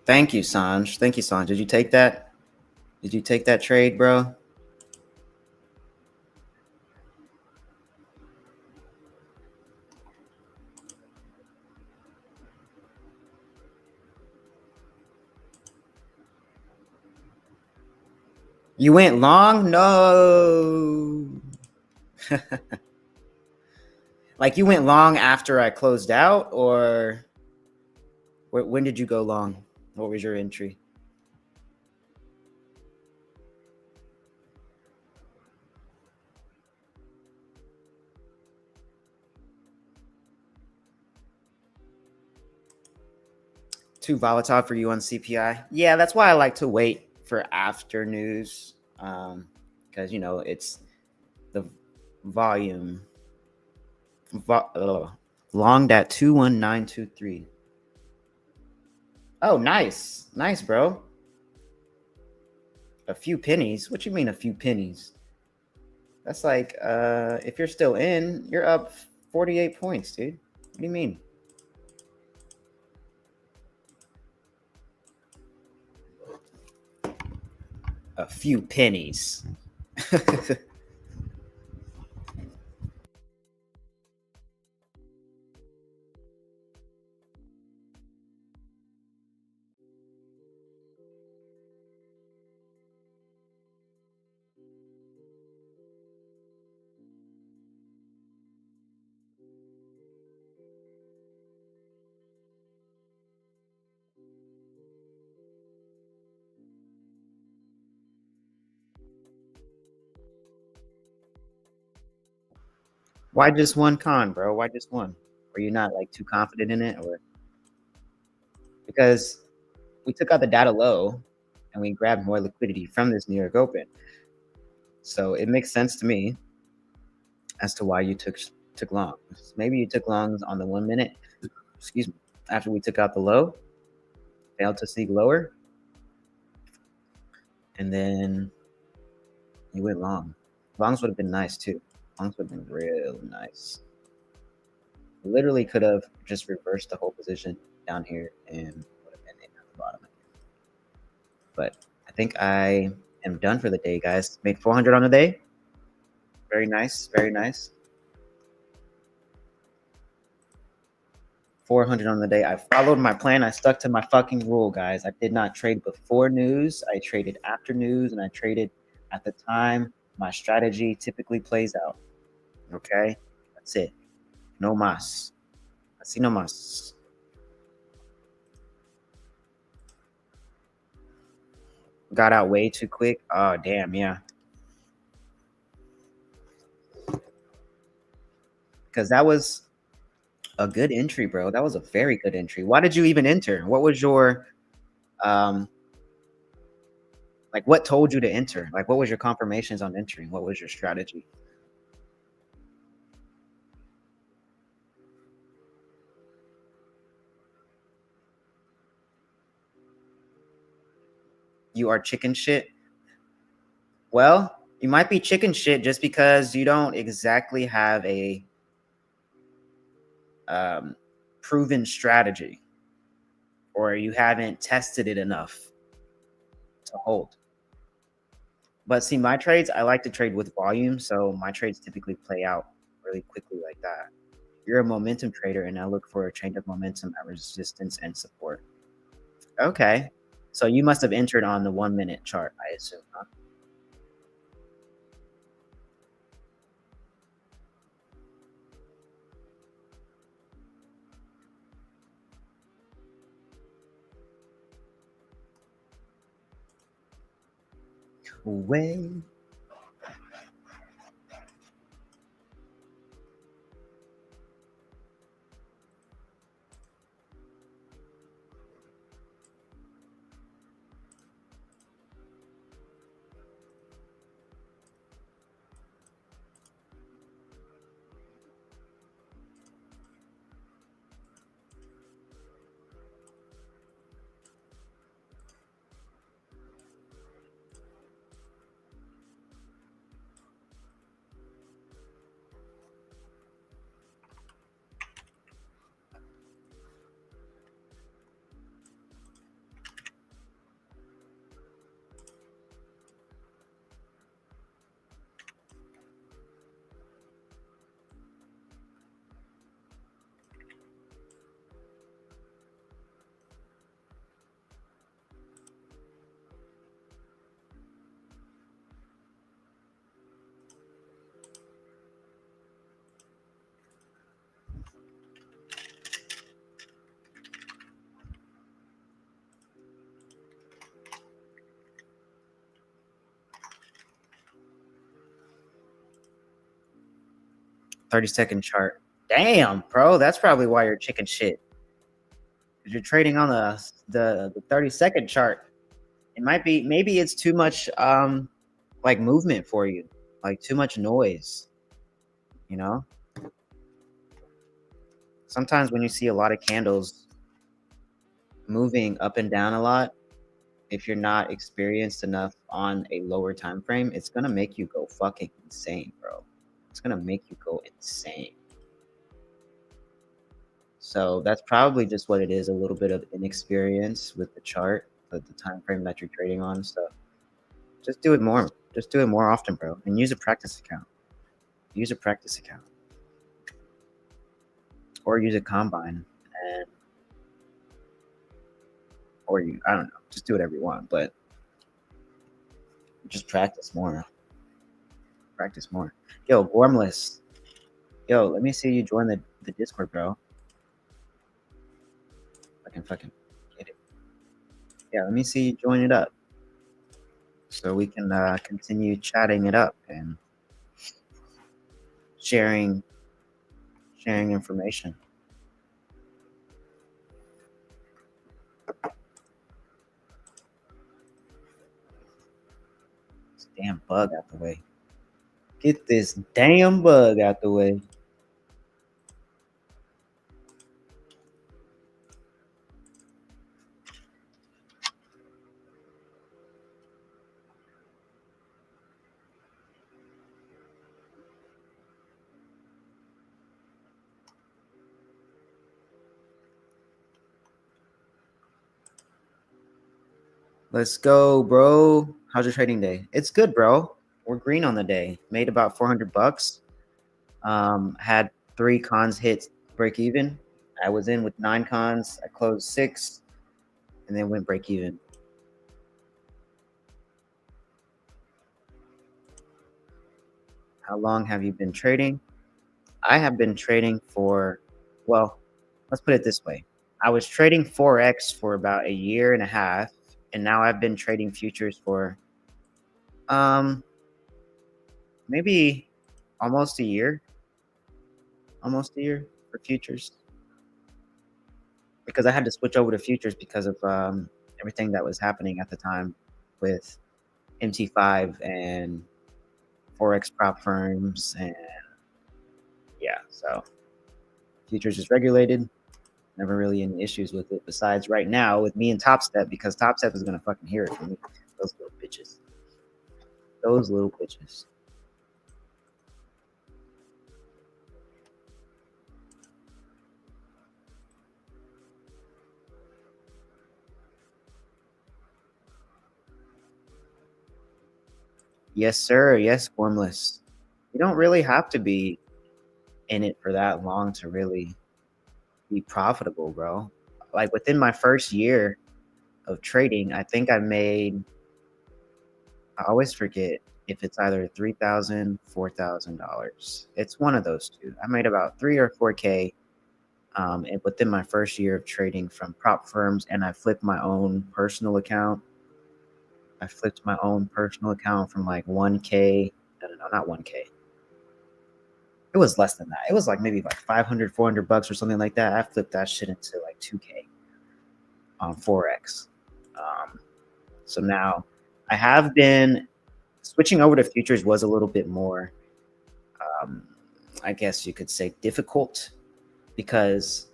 Thank you, Sanj. Thank you, Sanj. Did you take that? Did you take that trade, bro? You went long? No. Like you went long after I closed out, or when did you go long? What was your entry? Too volatile for you on CPI? Yeah, that's why I like to wait for after news, because you know it's the volume. Longed at 21923. Oh, nice, nice, bro. A few pennies? What you mean a few pennies? That's like if you're still in, you're up 48 points, dude. What do you mean? a few pennies. Why just one con, bro? Why just one? Were you not like too confident in it, or because we took out the data low and we grabbed more liquidity from this New York Open? So it makes sense to me as to why you took long. Maybe you took longs on the 1 minute. Excuse me. After we took out the low, failed to seek lower, and then you went long. Longs would have been nice too. Longs would have been real nice. Literally could have just reversed the whole position down here and would have been in at the bottom. But I think I am done for the day, guys. Made 400 on the day. Very nice. Very nice. 400 on the day. I followed my plan. I stuck to my fucking rule, guys. I did not trade before news. I traded after news, and I traded at the time my strategy typically plays out. Okay? That's it. No mas. Así no mas. Got out way too quick. Oh, damn, yeah. Because that was a good entry, bro. That was a very good entry. Why did you even enter? What was your like what told you to enter? Like what was your confirmations on entering? What was your strategy? You are chicken shit. Well, you might be chicken shit just because you don't exactly have a proven strategy, or you haven't tested it enough to hold. But see, my trades, I like to trade with volume, so my trades typically play out really quickly like that. You're a momentum trader, and I look for a change of momentum at resistance and support. Okay, so you must have entered on the 1 minute chart, I assume, huh? Way. 30-second chart. Damn, bro, that's probably why you're chicken shit. Because you're trading on the 30-second chart. It might be, maybe it's too much like movement for you, like too much noise, you know? Sometimes when you see a lot of candles moving up and down a lot, if you're not experienced enough on a lower time frame, it's gonna make you go fucking insane, bro. It's gonna make you go insane. So that's probably just what it is, a little bit of inexperience with the chart, the time frame that you're trading on. So Just do it more. Just do it more often, bro. And use a practice account. Use a practice account. Or use a combine. And or I don't know. Just do whatever you want. But just practice more. Practice more. Yo, Gormless. Yo, let me see you join the Discord, bro. I can fucking get it. Yeah, let me see you join it up. So we can continue chatting it up and sharing information. This damn bug out the way. Get this damn bug out the way. Let's go, bro. How's your trading day? It's good, bro. We're green on the day. Made about 400 bucks. Had 3 cons hit break even. I was in with 9 cons. I closed 6 and then went break even. How long have you been trading? I have been trading for, well, let's put it this way. I was trading Forex for about 1.5 years, and now I've been trading futures for maybe almost a year. Almost a year for futures. Because I had to switch over to futures because of everything that was happening at the time with MT5 and Forex prop firms, and yeah, so futures is regulated. Never really any issues with it. Besides right now with me and Top Step, because Top Step is gonna fucking hear it from me. Those little bitches. Those little bitches. Yes, sir. Yes, Formless. You don't really have to be in it for that long to really be profitable, bro. Like within my first year of trading, I think I always forget if it's either $3,000, $4,000. It's one of those two. I made about 3 or 4K and within my first year of trading from prop firms, and I flipped my own personal account. I flipped my own personal account from like 1K. No, not 1K. It was less than that. It was like maybe like 500, 400 bucks or something like that. I flipped that shit into like 2K on Forex. So now I have been switching over to futures was a little bit more, I guess you could say, difficult, because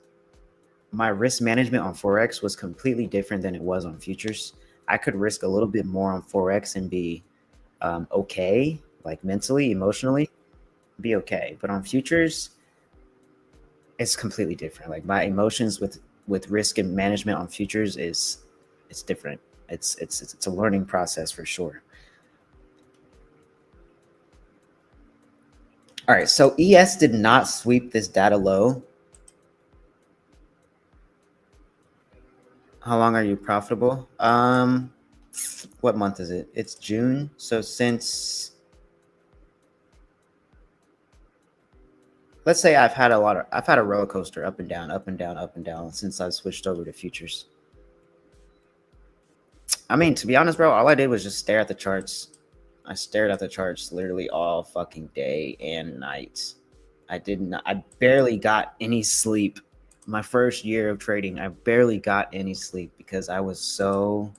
my risk management on Forex was completely different than it was on futures. I could risk a little bit more on Forex and be okay, like mentally, emotionally, be okay. But on futures, it's completely different. Like my emotions with risk and management on futures it's different. It's a learning process for sure. All right, so ES did not sweep this data low. How long are you profitable? What month is it? It's June. So since, let's say I've had a roller coaster, up and down, up and down, up and down, since I switched over to futures. I mean, to be honest, bro, all I did was just stare at the charts. I stared at the charts literally all fucking day and night. I barely got any sleep. My first year of trading, I barely got any sleep because I was so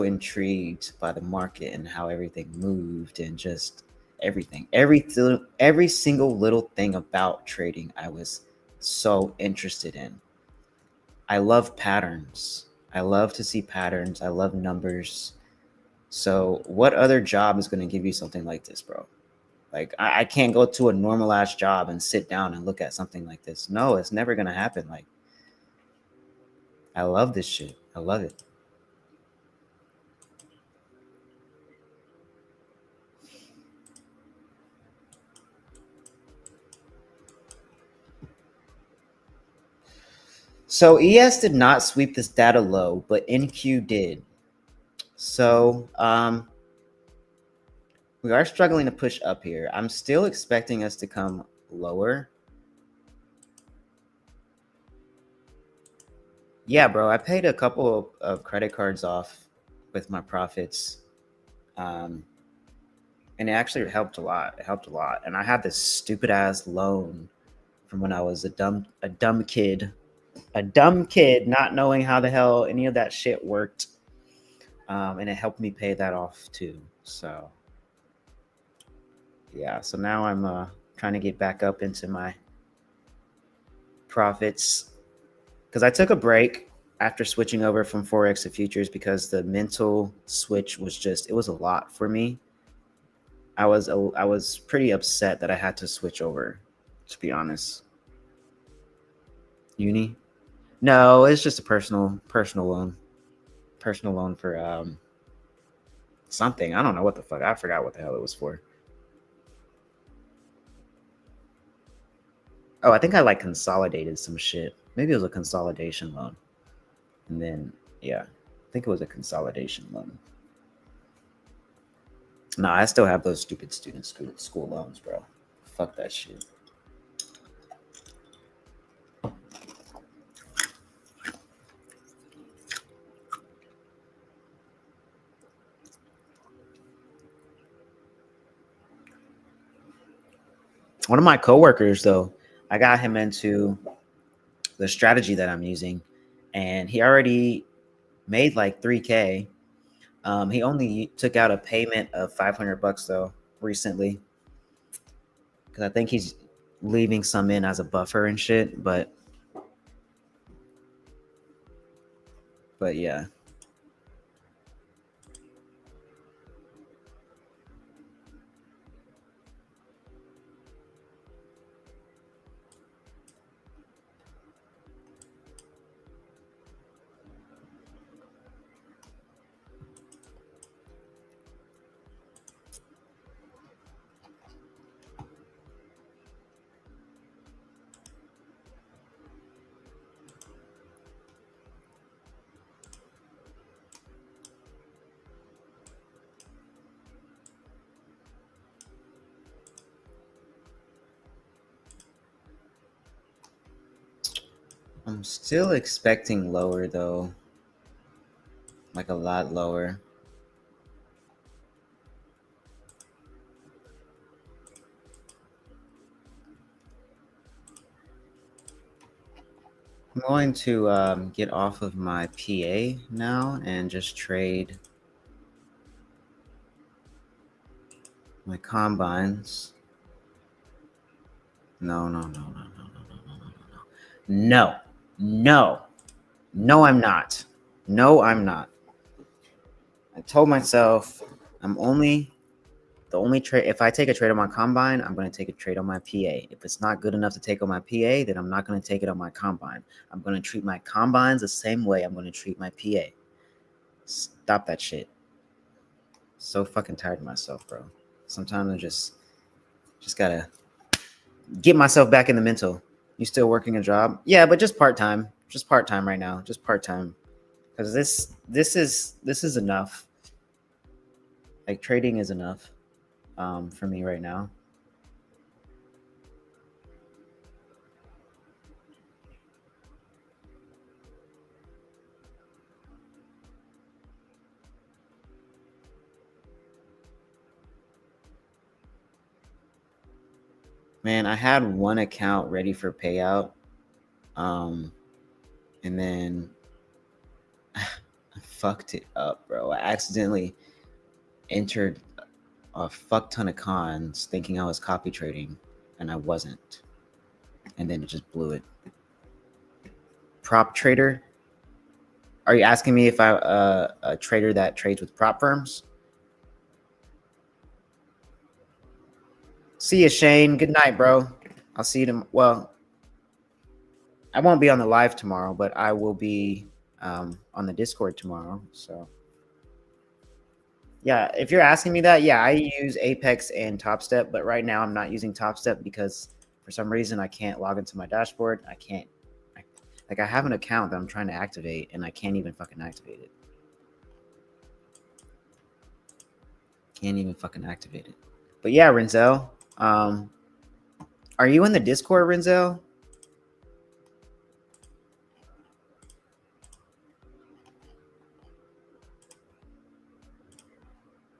intrigued by the market and how everything moved, and just everything. Every single little thing about trading, I was so interested in. I love patterns. I love to see patterns. I love numbers. So what other job is going to give you something like this, bro? Like I can't go to a normal ass job and sit down and look at something like this. No, it's never going to happen. Like I love this shit. I love it. So ES did not sweep this data low, but NQ did. So we are struggling to push up here. I'm still expecting us to come lower. Yeah, bro, I paid a couple of credit cards off with my profits. And it actually helped a lot. It helped a lot. And I had this stupid ass loan from when I was a dumb kid not knowing how the hell any of that shit worked. And it helped me pay that off too. So yeah, so now I'm trying to get back up into my profits because I took a break after switching over from Forex to futures because the mental switch was just, it was a lot for me. I was pretty upset that I had to switch over, to be honest. Uni? No, it's just a personal loan. Personal loan for something. I don't know what the fuck. I forgot what the hell it was for. Oh, I think I like consolidated some shit. Maybe it was a consolidation loan. And then, yeah, I think it was a consolidation loan. No, I still have those stupid student school loans, bro. Fuck that shit. One of my coworkers, though, I got him into the strategy that I'm using, and he already made like 3K. He only took out a payment of $500 though recently, because I think he's leaving some in as a buffer and shit. But yeah. I'm still expecting lower though, like a lot lower. I'm going to get off of my PA now and just trade my combines. No, I'm not. No, I'm not. I told myself I'm only the only trade. If I take a trade on my combine, I'm going to take a trade on my PA. If it's not good enough to take on my PA, then I'm not going to take it on my combine. I'm going to treat my combines the same way I'm going to treat my PA. Stop that shit. So fucking tired of myself, bro. Sometimes I just gotta get myself back in the mental. You still working a job? Yeah, but just part-time. Just part-time right now. Just part-time. Because this is enough. Like trading is enough for me right now. Man, I had one account ready for payout. And then I fucked it up, bro. I accidentally entered a fuck ton of cons thinking I was copy trading, and I wasn't. And then it just blew it. Prop trader? Are you asking me if I'm a trader that trades with prop firms? See you, Shane. Good night, bro. I'll see you tomorrow. Well, I won't be on the live tomorrow, but I will be on the Discord tomorrow. So yeah, if you're asking me that, yeah, I use Apex and Top Step, but right now I'm not using Top Step because for some reason I can't log into my dashboard. Like I have an account that I'm trying to activate and I can't even fucking activate it. Can't even fucking activate it. But yeah, Renzel, are you in the Discord, Renzel?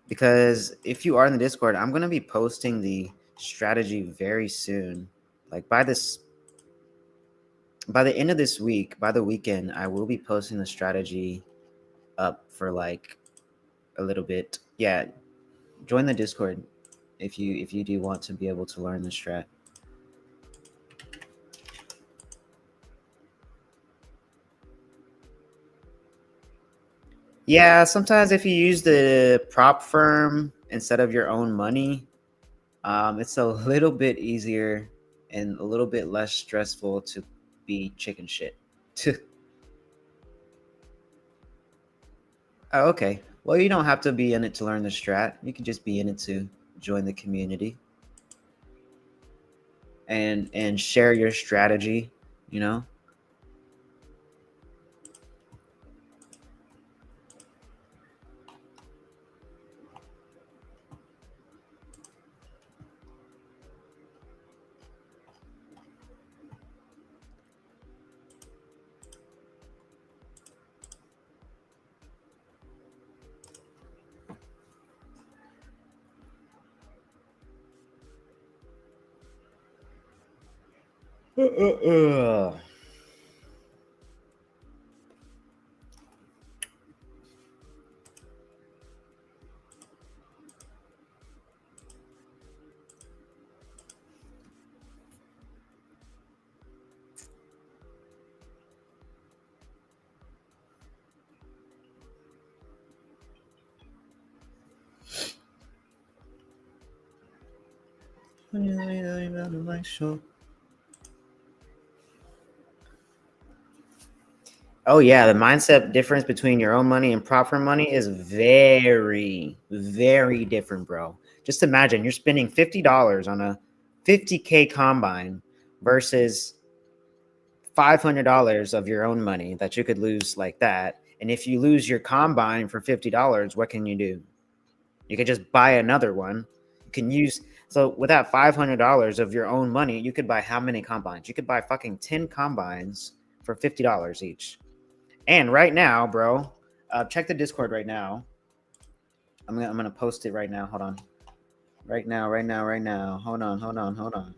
Because if you are in the Discord, I'm going to be posting the strategy very soon. Like by the end of this week, by the weekend, I will be posting the strategy up for like a little bit. Yeah, join the Discord if you do want to be able to learn the strat. Yeah, sometimes if you use the prop firm instead of your own money, it's a little bit easier and a little bit less stressful to be chicken shit. Oh, okay. Well, you don't have to be in it to learn the strat. You can just be in it to join the community and share your strategy, you know? Oh yeah, the mindset difference between your own money and prop firm money is very, very different, bro. Just imagine you're spending $50 on a 50K combine versus $500 of your own money that you could lose like that. And if you lose your combine for $50, what can you do? You could just buy another one. You can use, so with that $500 of your own money, you could buy how many combines? You could buy fucking 10 combines for $50 each. And right now, bro, check the Discord right now. I'm gonna post it right now. Hold on. Right now. Hold on.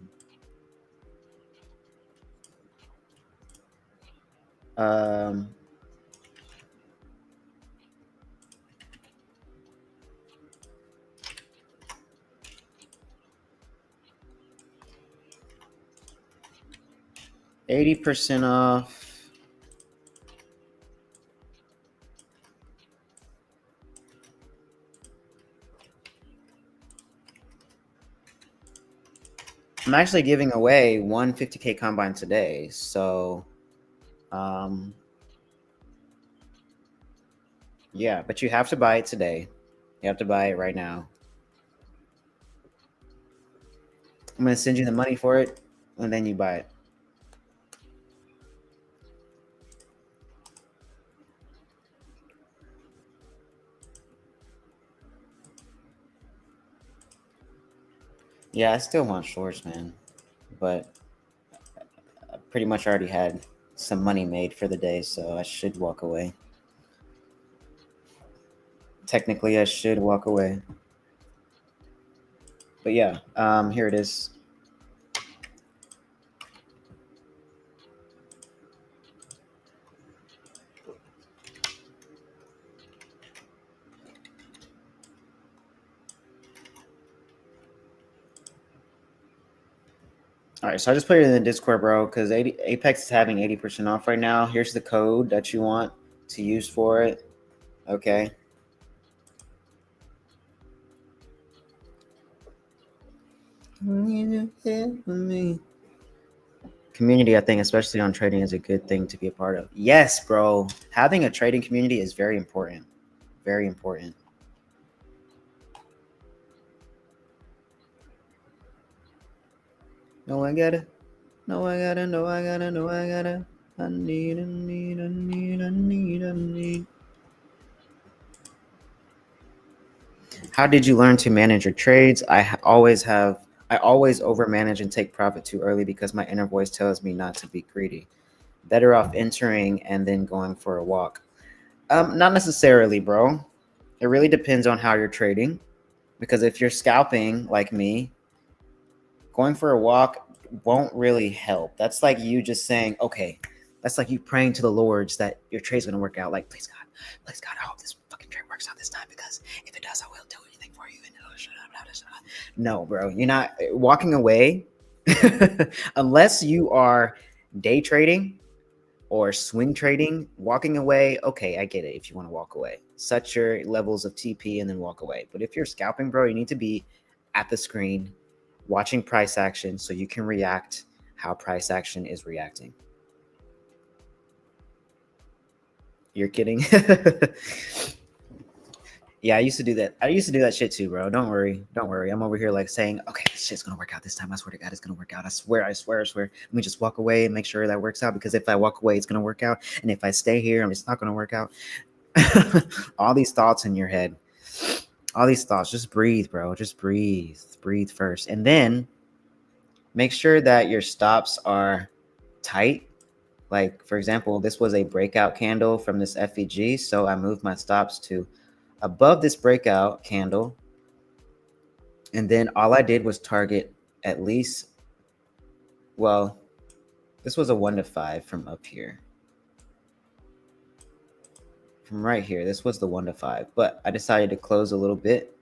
80% off. I'm actually giving away one 50K combine today. So, yeah, but you have to buy it today. You have to buy it right now. I'm going to send you the money for it, and then you buy it. Yeah, I still want shorts, man. But I pretty much already had some money made for the day, so I should walk away. Technically, I should walk away. But yeah, here it is. All right, so I just put it in the Discord, bro, because Apex is having 80% off right now. Here's the code that you want to use for it. Okay. Community, I think, especially on trading, is a good thing to be a part of. Yes, bro. Having a trading community is very important. Very important. No, I gotta. No, I gotta. No, I gotta. No, I gotta. I need. How did you learn to manage your trades? I always overmanage and take profit too early because my inner voice tells me not to be greedy. Better off entering and then going for a walk. Not necessarily, bro. It really depends on how you're trading. Because if you're scalping like me, going for a walk won't really help. That's like you just saying, okay, that's like you praying to the Lords that your trade's gonna work out. Like, please God, I hope this fucking trade works out this time because if it does, I will do anything for you. No, bro, you're not walking away unless you are day trading or swing trading. Walking away, okay, I get it. If you want to walk away, set your levels of TP and then walk away. But if you're scalping, bro, you need to be at the screen watching price action so you can react how price action is reacting. You're kidding? Yeah, I used to do that. I used to do that shit too, bro. Don't worry. I'm over here like saying, okay, this shit's gonna work out this time. I swear to God, it's gonna work out. I swear. Let me just walk away and make sure that works out, because if I walk away, it's gonna work out. And if I stay here, it's not gonna work out. All these thoughts in your head. All these thoughts. Just breathe, bro. Just breathe. Breathe first. And then make sure that your stops are tight. Like, for example, this was a breakout candle from this FEG. So I moved my stops to above this breakout candle, and then all I did was target at least, well, this was a 1 to 5 from up here, from right here. This was the 1 to 5, but I decided to close a little bit.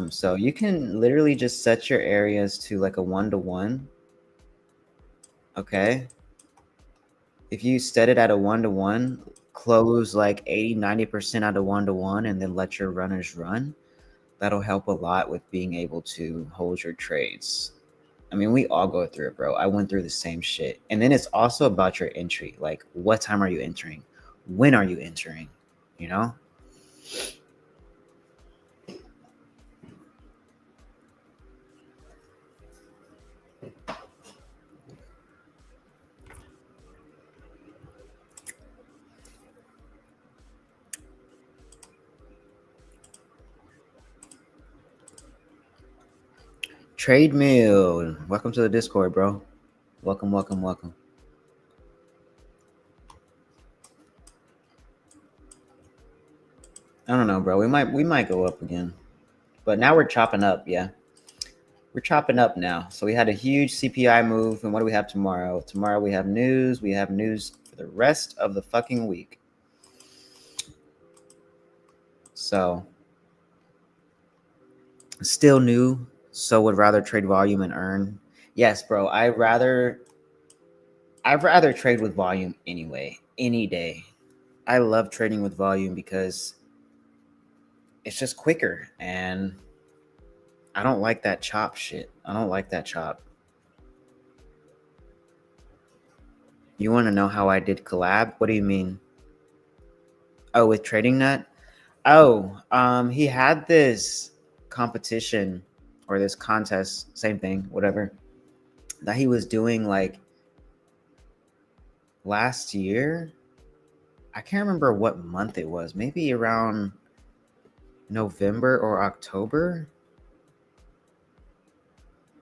So you can literally just set your areas to like a 1 to 1. Okay, if you set it at a 1 to 1, close like 80-90% out of 1 to 1, and then let your runners run. That'll help a lot with being able to hold your trades. I mean, we all go through it, bro. I went through the same shit. And then it's also about your entry. Like, what time are you entering? When are you entering? You know? Trade Mill. Welcome to the Discord, bro. Welcome. I don't know, bro. We might go up again. But now we're chopping up, yeah. We're chopping up now. So we had a huge CPI move. And what do we have tomorrow? Tomorrow we have news. We have news for the rest of the fucking week. So still new. So would rather trade volume and earn. Yes, bro. I'd rather trade with volume anyway, any day. I love trading with volume because it's just quicker, and I don't like that chop shit. I don't like that chop. You want to know how I did collab? What do you mean? Oh, with Trading Nut? Oh, he had this competition or this contest, same thing, whatever, that he was doing like last year. I can't remember what month it was. Maybe around November or October.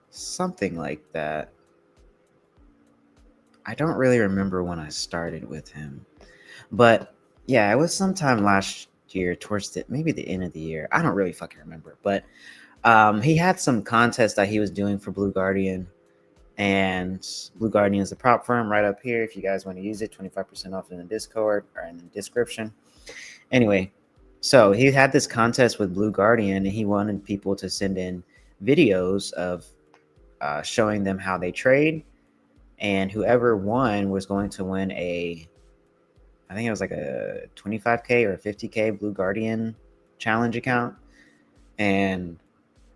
Something like that. I don't really remember when I started with him. But yeah, it was sometime last year, towards maybe the end of the year. I don't really fucking remember. But he had some contest that he was doing for Blue Guardian. And Blue Guardian is the prop firm right up here. If you guys want to use it, 25% off in the Discord or in the description. Anyway, so he had this contest with Blue Guardian, and he wanted people to send in videos of showing them how they trade. And whoever won was going to win I think it was like a 25K or a 50K Blue Guardian challenge account. And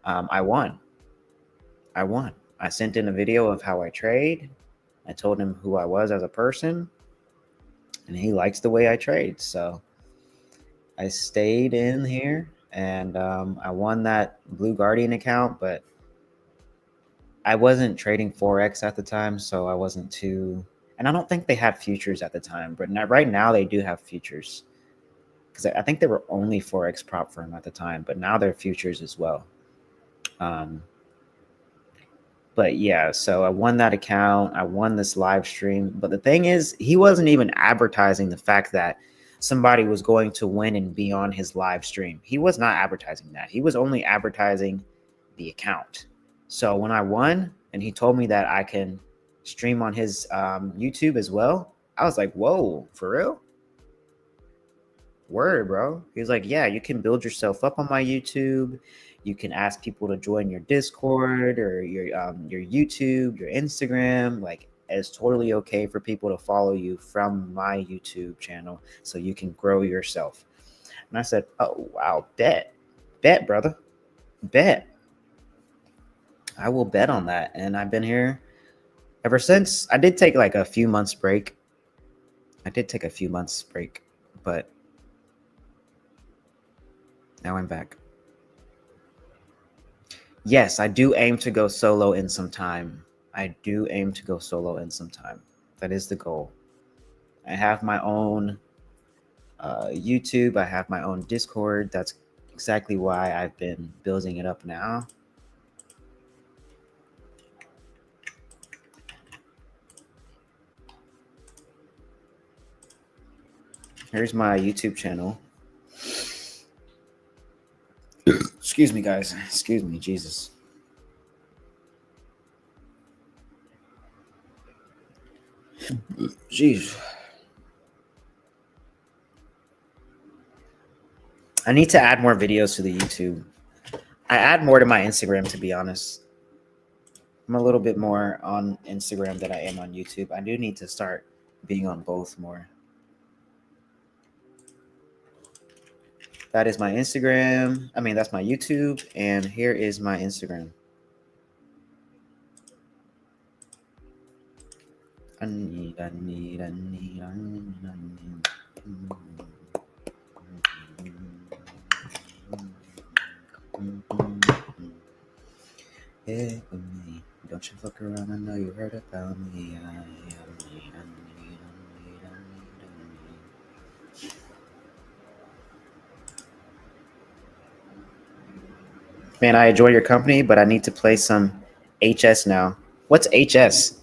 I won. I sent in a video of how I trade. I told him who I was as a person, and he likes the way I trade. So I stayed in here, and I won that Blue Guardian account, but I wasn't trading Forex at the time, so I wasn't too... And I don't think they had futures at the time, but right now they do have futures. Because I think they were only Forex prop firm at the time, but now they're futures as well. But yeah, so I won that account. I won this live stream. But the thing is, he wasn't even advertising the fact that somebody was going to win and be on his live stream. He was not advertising that. He was only advertising the account. So when I won and he told me that I can stream on his YouTube as well, I was like, whoa, for real? Word, bro. He was like, yeah, you can build yourself up on my YouTube. You can ask people to join your Discord or your YouTube, your Instagram. Like, it's totally okay for people to follow you from my YouTube channel so you can grow yourself. And I said, oh, wow, bet, brother, bet. I will bet on that. And I've been here ever since. I did take like a few months break. But now I'm back. Yes, I do aim to go solo in some time. That is the goal. I have my own YouTube. I have my own Discord. That's exactly why I've been building it up now. Here's my YouTube channel. Excuse me, guys. Excuse me, Jesus. Jeez. I need to add more videos to the YouTube. I add more to my Instagram, to be honest. I'm a little bit more on Instagram than I am on YouTube. I do need to start being on both more. That is my Instagram. I mean, that's my YouTube. And here is my Instagram. I need. Yeah, don't you fuck around, I know you heard about me. Man, I enjoy your company, but I need to play some HS now. What's HS?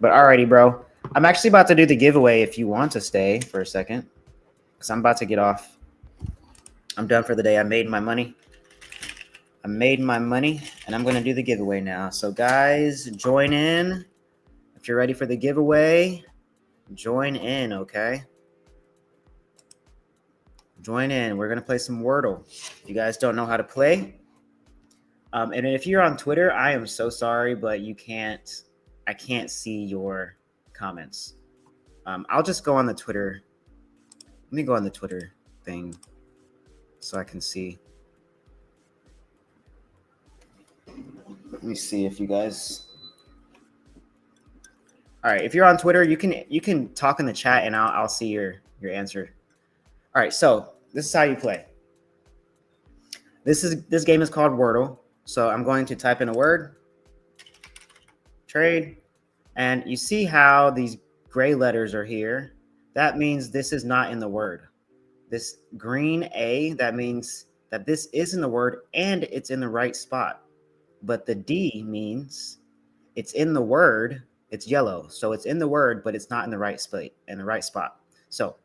But alrighty, bro. I'm actually about to do the giveaway if you want to stay for a second. Because I'm about to get off. I'm done for the day. I made my money. And I'm going to do the giveaway now. So guys, join in. If you're ready for the giveaway, join in, okay? Join in. We're going to play some Wordle. If you guys don't know how to play. And if you're on Twitter, I am so sorry, but I can't see your comments. I'll just go on the Twitter. Let me go on the Twitter thing so I can see. Let me see if you guys. All right, if you're on Twitter, you can talk in the chat and I'll see your answer. All right, so this is how you play. This game is called Wordle. So I'm going to type in a word, trade, and you see how these gray letters are here. That means this is not in the word. This green A, that means that this is in the word and it's in the right spot. But the D means it's in the word, it's yellow. So it's in the word, but it's not in the right spot. So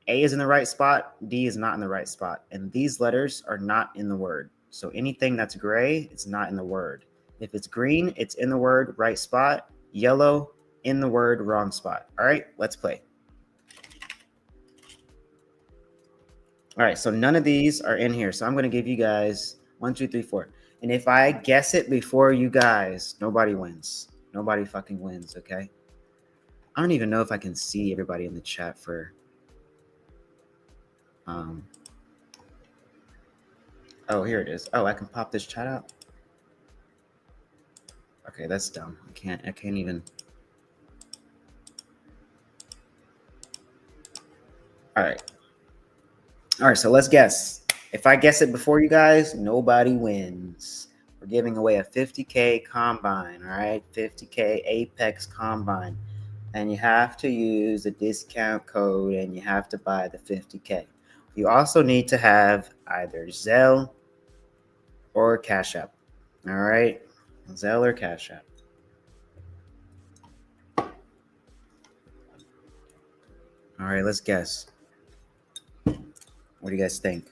A is in the right spot, D is not in the right spot. And these letters are not in the word. So anything that's gray, it's not in the word. If it's green, it's in the word, right spot. Yellow, in the word, wrong spot. All right, let's play. All right, so none of these are in here. So I'm going to give you guys 1, 2, 3, 4. And if I guess it before you guys, nobody wins. Nobody fucking wins, okay? I don't even know if I can see everybody in the chat for... Oh, here it is. Oh, I can pop this chat out. Okay, that's dumb. I can't even. All right, so let's guess. If I guess it before you guys, nobody wins. We're giving away a 50K combine, all right? 50K Apex combine. and you have to use the discount code, and you have to buy the 50K. You also need to have either Zelle or Cash App. All right, Zelle or Cash App. All right, let's guess. What do you guys think?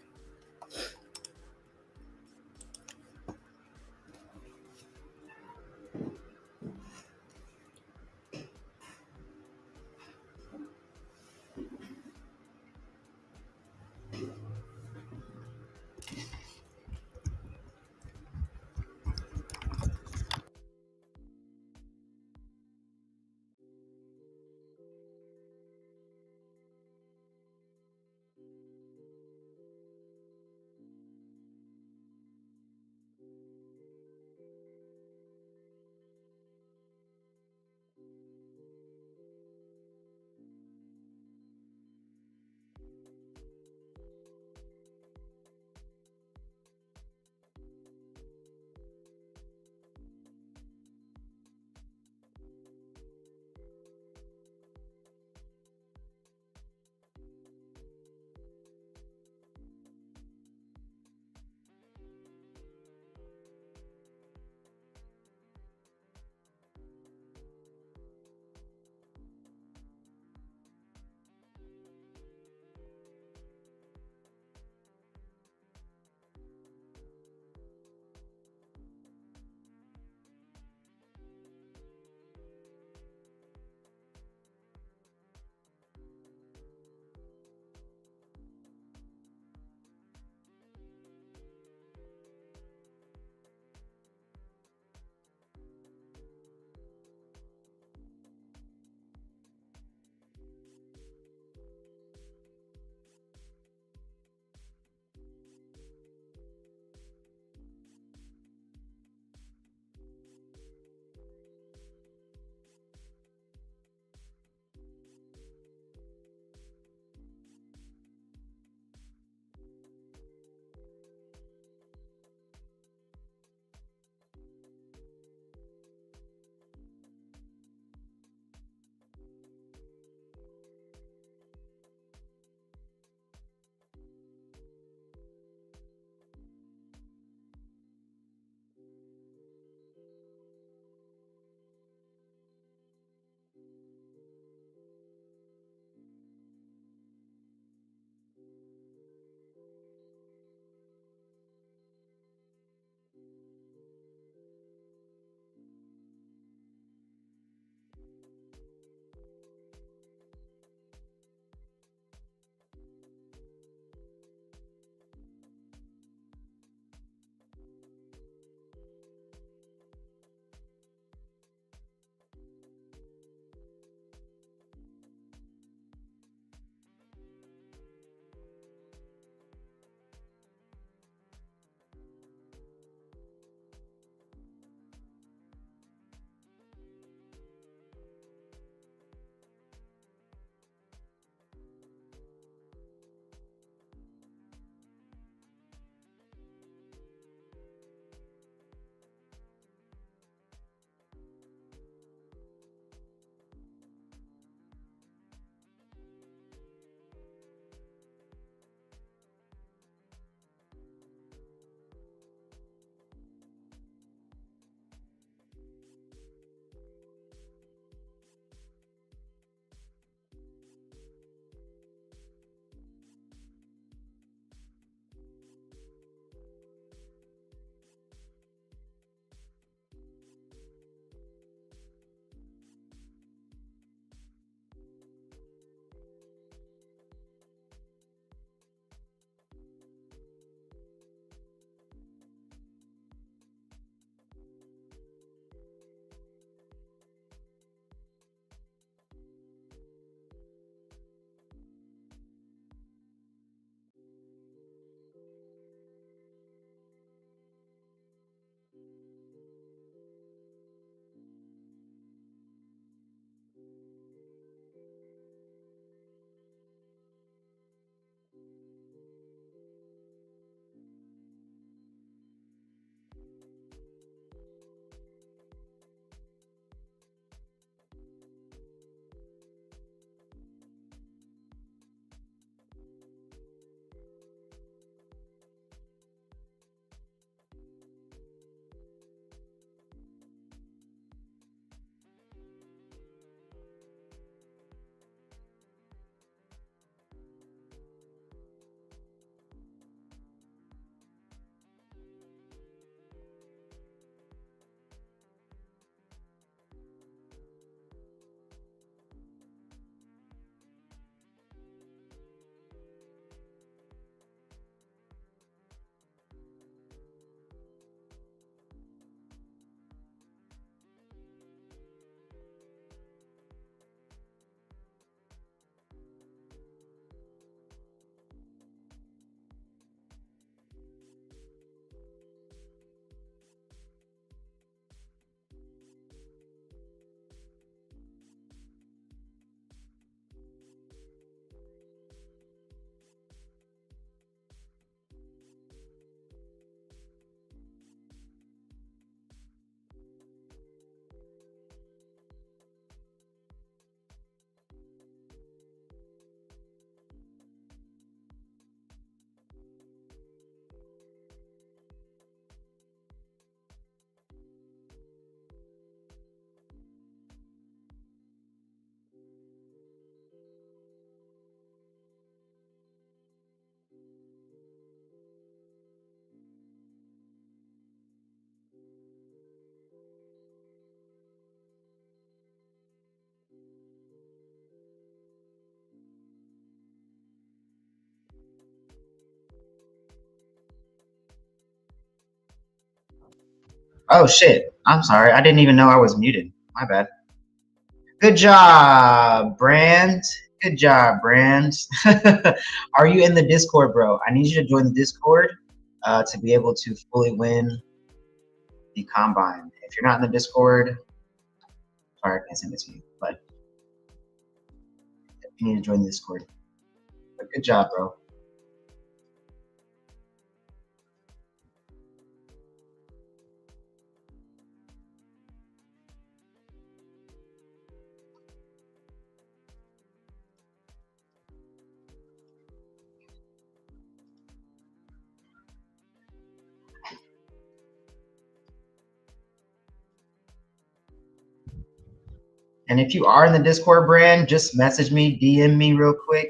Oh shit. I'm sorry. I didn't even know I was muted. My bad. Good job, Brand. Good job, Brand. Are you in the Discord, bro? I need you to join the Discord to be able to fully win the combine. If you're not in the Discord, sorry, I can't send it to you, but you need to join the Discord. But good job, bro. And if you are in the Discord, Brand, just message me, DM me real quick.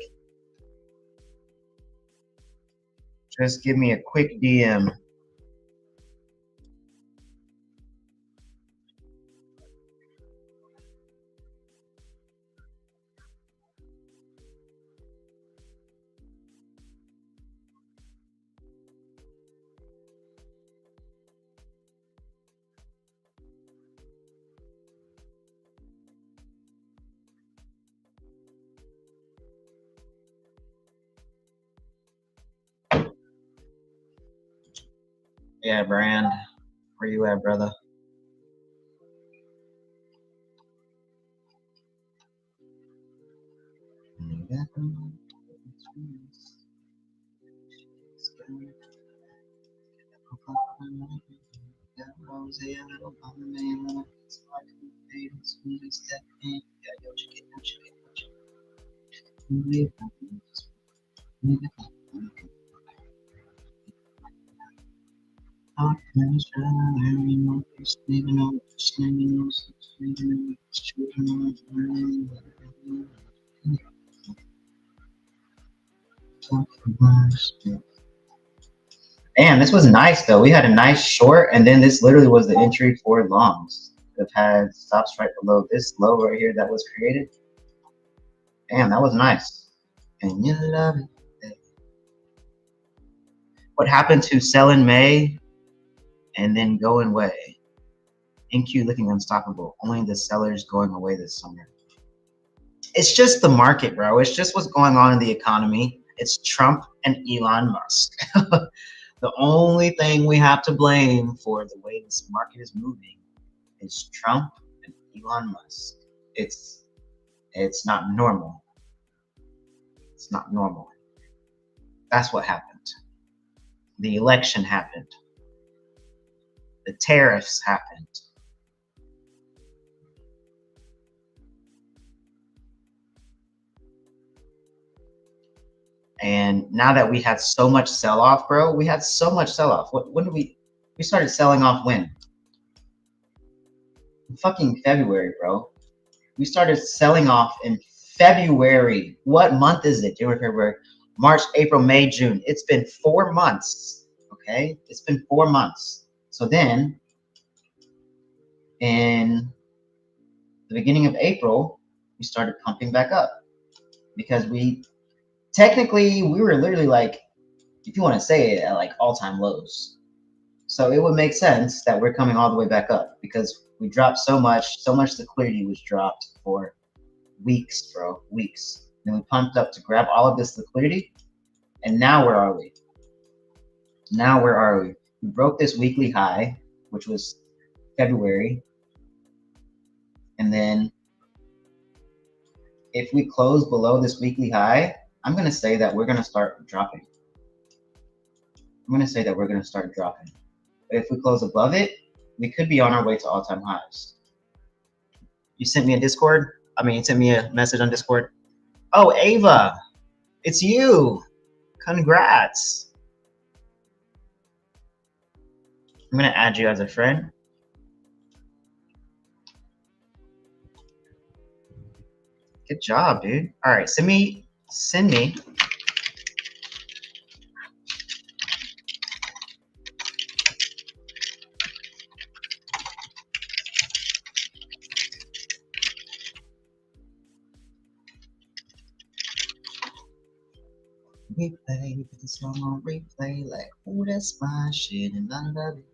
Just give me a quick DM. Yeah, Brand. Where you at, brother? Damn, this was nice though. We had a nice short, and then this literally was the entry for longs. It had stops right below this low right here that was created. Damn, that was nice. And you love it. What happened to sell in May and then going away? NQ looking unstoppable. Only the sellers going away this summer. It's just the market, bro. It's just what's going on in the economy. It's Trump and Elon Musk. The only thing we have to blame for the way this market is moving is Trump and Elon Musk. It's not normal. It's not normal. That's what happened. The election happened. The tariffs happened. And now that we had so much sell-off, bro, we had so much sell-off. When did we started selling off when? In fucking February, bro. We started selling off in February. What month is it? January, February, March, April, May, June. It's been 4 months, okay? It's been 4 months. So then, in the beginning of April, we started pumping back up because technically, we were literally like, if you want to say it, at like all-time lows. So it would make sense that we're coming all the way back up because we dropped so much liquidity was dropped for weeks, bro, weeks. Then we pumped up to grab all of this liquidity, and now where are we? Now where are we? We broke this weekly high, which was February, and then if we close below this weekly high, I'm going to say that we're going to start dropping. But if we close above it, we could be on our way to all-time highs. You sent me a Discord? You sent me a message on Discord. Oh, Ava, it's you. Congrats. I'm going to add you as a friend. Good job, dude. All right, send me. Replay, put the song on replay, like, oh, that's my shit, and I love it.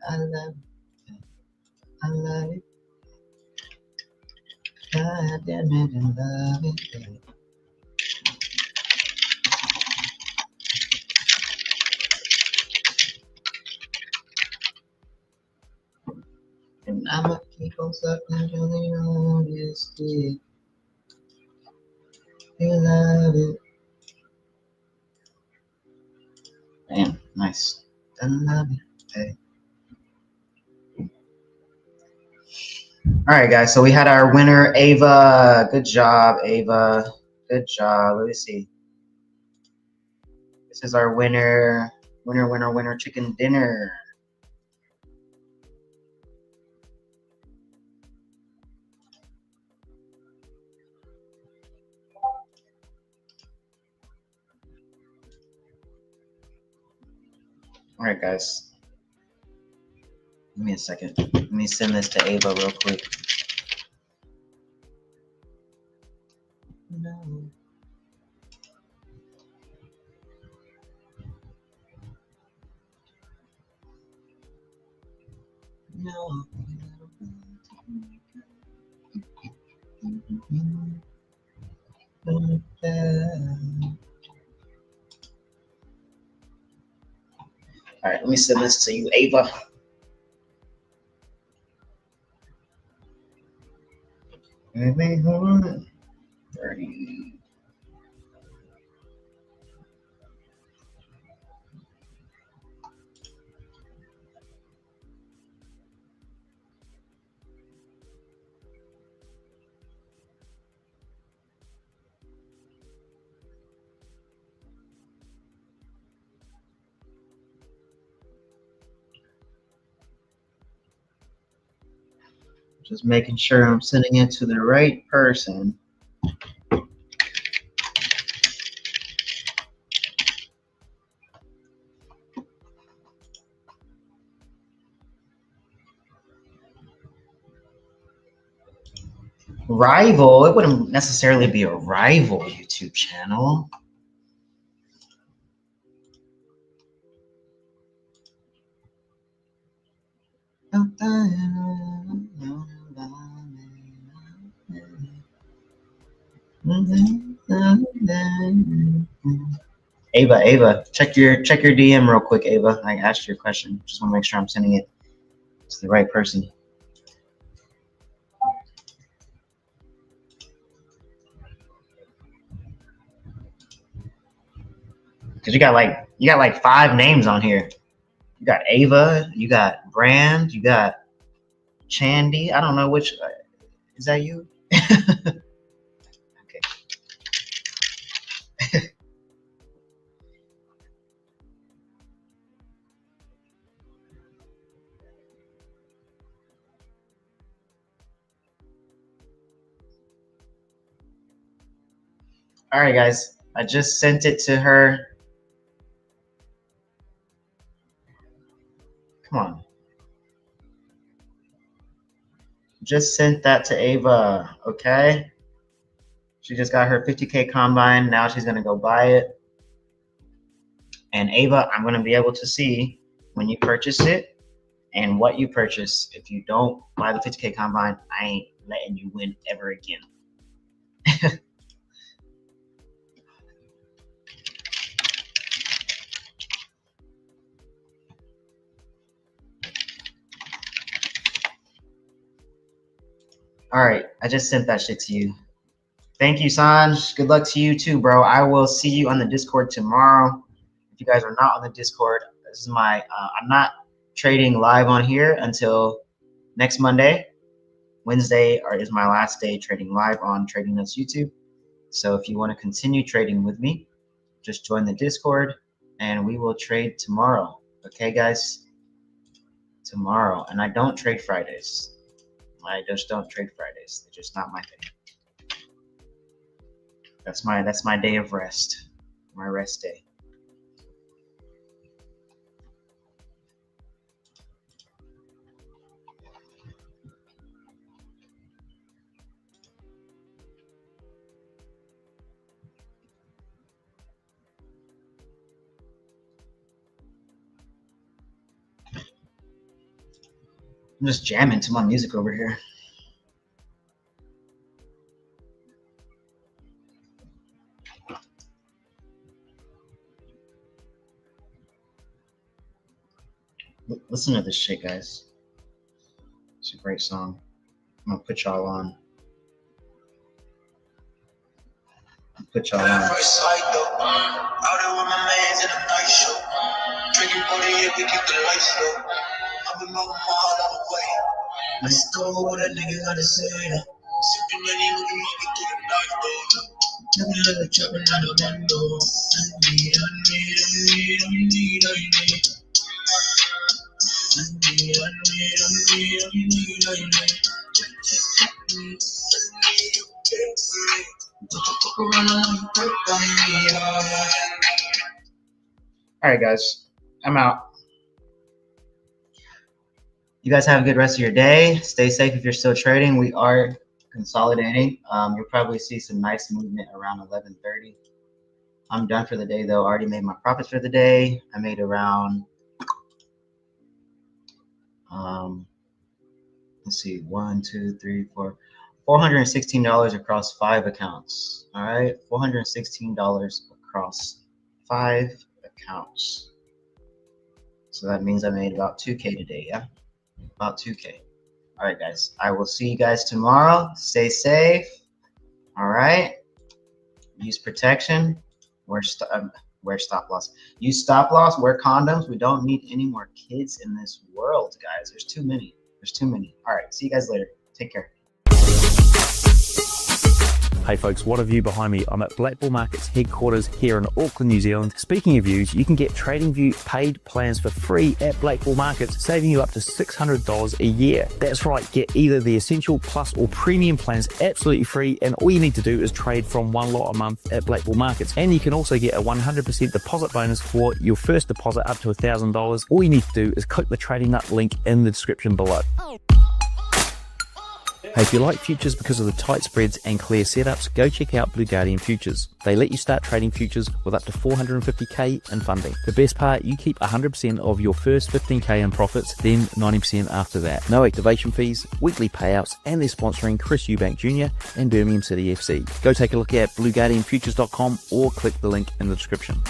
I love it. I love it. God damn it, I love it. And I'ma keep on sucking Johnny on this dick. You love it. Damn, nice. I love it. Hey. All right, guys. So we had our winner, Ava. Good job, Ava. Good job. Let me see. This is our winner. Winner, winner, winner, chicken dinner. All right, guys. Give me a second. Let me send this to Ava real quick. No. No. All right, let me send this to you, Ava. Ava, 30. Just making sure I'm sending it to the right person. Rival? It wouldn't necessarily be a rival YouTube channel. Ava, check your DM real quick, Ava. I asked you a question. Just want to make sure I'm sending it to the right person. Cause you got like 5 names on here. You got Ava, you got Brand, you got Chandy. I don't know which. Is that you? Okay. All right, guys. I just sent it to her. Come on. Just sent that to Ava. Okay. She just got her 50K combine. Now she's gonna go buy it. And Ava, I'm gonna be able to see when you purchase it and what you purchase. If you don't buy the 50K combine, I ain't letting you win ever again. All right, I just sent that shit to you. Thank you, Sanj. Good luck to you too, bro. I will see you on the Discord tomorrow. If you guys are not on the Discord, this is my, I'm not trading live on here until next Monday. Wednesday is my last day trading live on Trading Nuts YouTube. So if you want to continue trading with me, just join the Discord and we will trade tomorrow. Okay, guys? Tomorrow. And I don't trade Fridays. I just don't trade Fridays. They're just not my thing. That's my day of rest. My rest day. I'm just jamming to my music over here. Listen to this shit, guys. It's a great song. I'm gonna put y'all on. Put y'all on. Out there with my mans in a night show. Drinking 40 if we keep the lights low. I've been moving my heart all the way. Let's go what a nigga gotta say. Sipping any movie, make it through the night though. Jumping like a chopping out of window. All right, guys, I'm out. You guys have a good rest of your day. Stay safe if you're still trading. We are consolidating. You'll probably see some nice movement around 11:30. I'm done for the day, though. I already made my profits for the day. I made around, let's see, $416 across 5 accounts. All right, $416 across 5 accounts. So that means I made about 2K today, yeah? About 2K. All right, guys. I will see you guys tomorrow. Stay safe. All right. Use protection. Wear stop loss. Use stop loss. Wear condoms. We don't need any more kids in this world, guys. There's too many. There's too many. All right. See you guys later. Take care. Hey folks, what a view behind me. I'm at Black Bull Markets headquarters here in Auckland, New Zealand. Speaking of views, you can get TradingView paid plans for free at Black Bull Markets, saving you up to $600 a year. That's right, get either the Essential, Plus or Premium plans absolutely free, and all you need to do is trade from one lot a month at Black Bull Markets. And you can also get a 100% deposit bonus for your first deposit up to $1,000. All you need to do is click the Trading Nut link in the description below. Hey, if you like futures because of the tight spreads and clear setups, go check out Blue Guardian Futures. They let you start trading futures with up to $450K in funding. The best part, you keep 100% of your first $15K in profits, then 90% after that. No activation fees, weekly payouts, and they're sponsoring Chris Eubank Jr. and Birmingham City FC. Go take a look at blueguardianfutures.com or click the link in the description.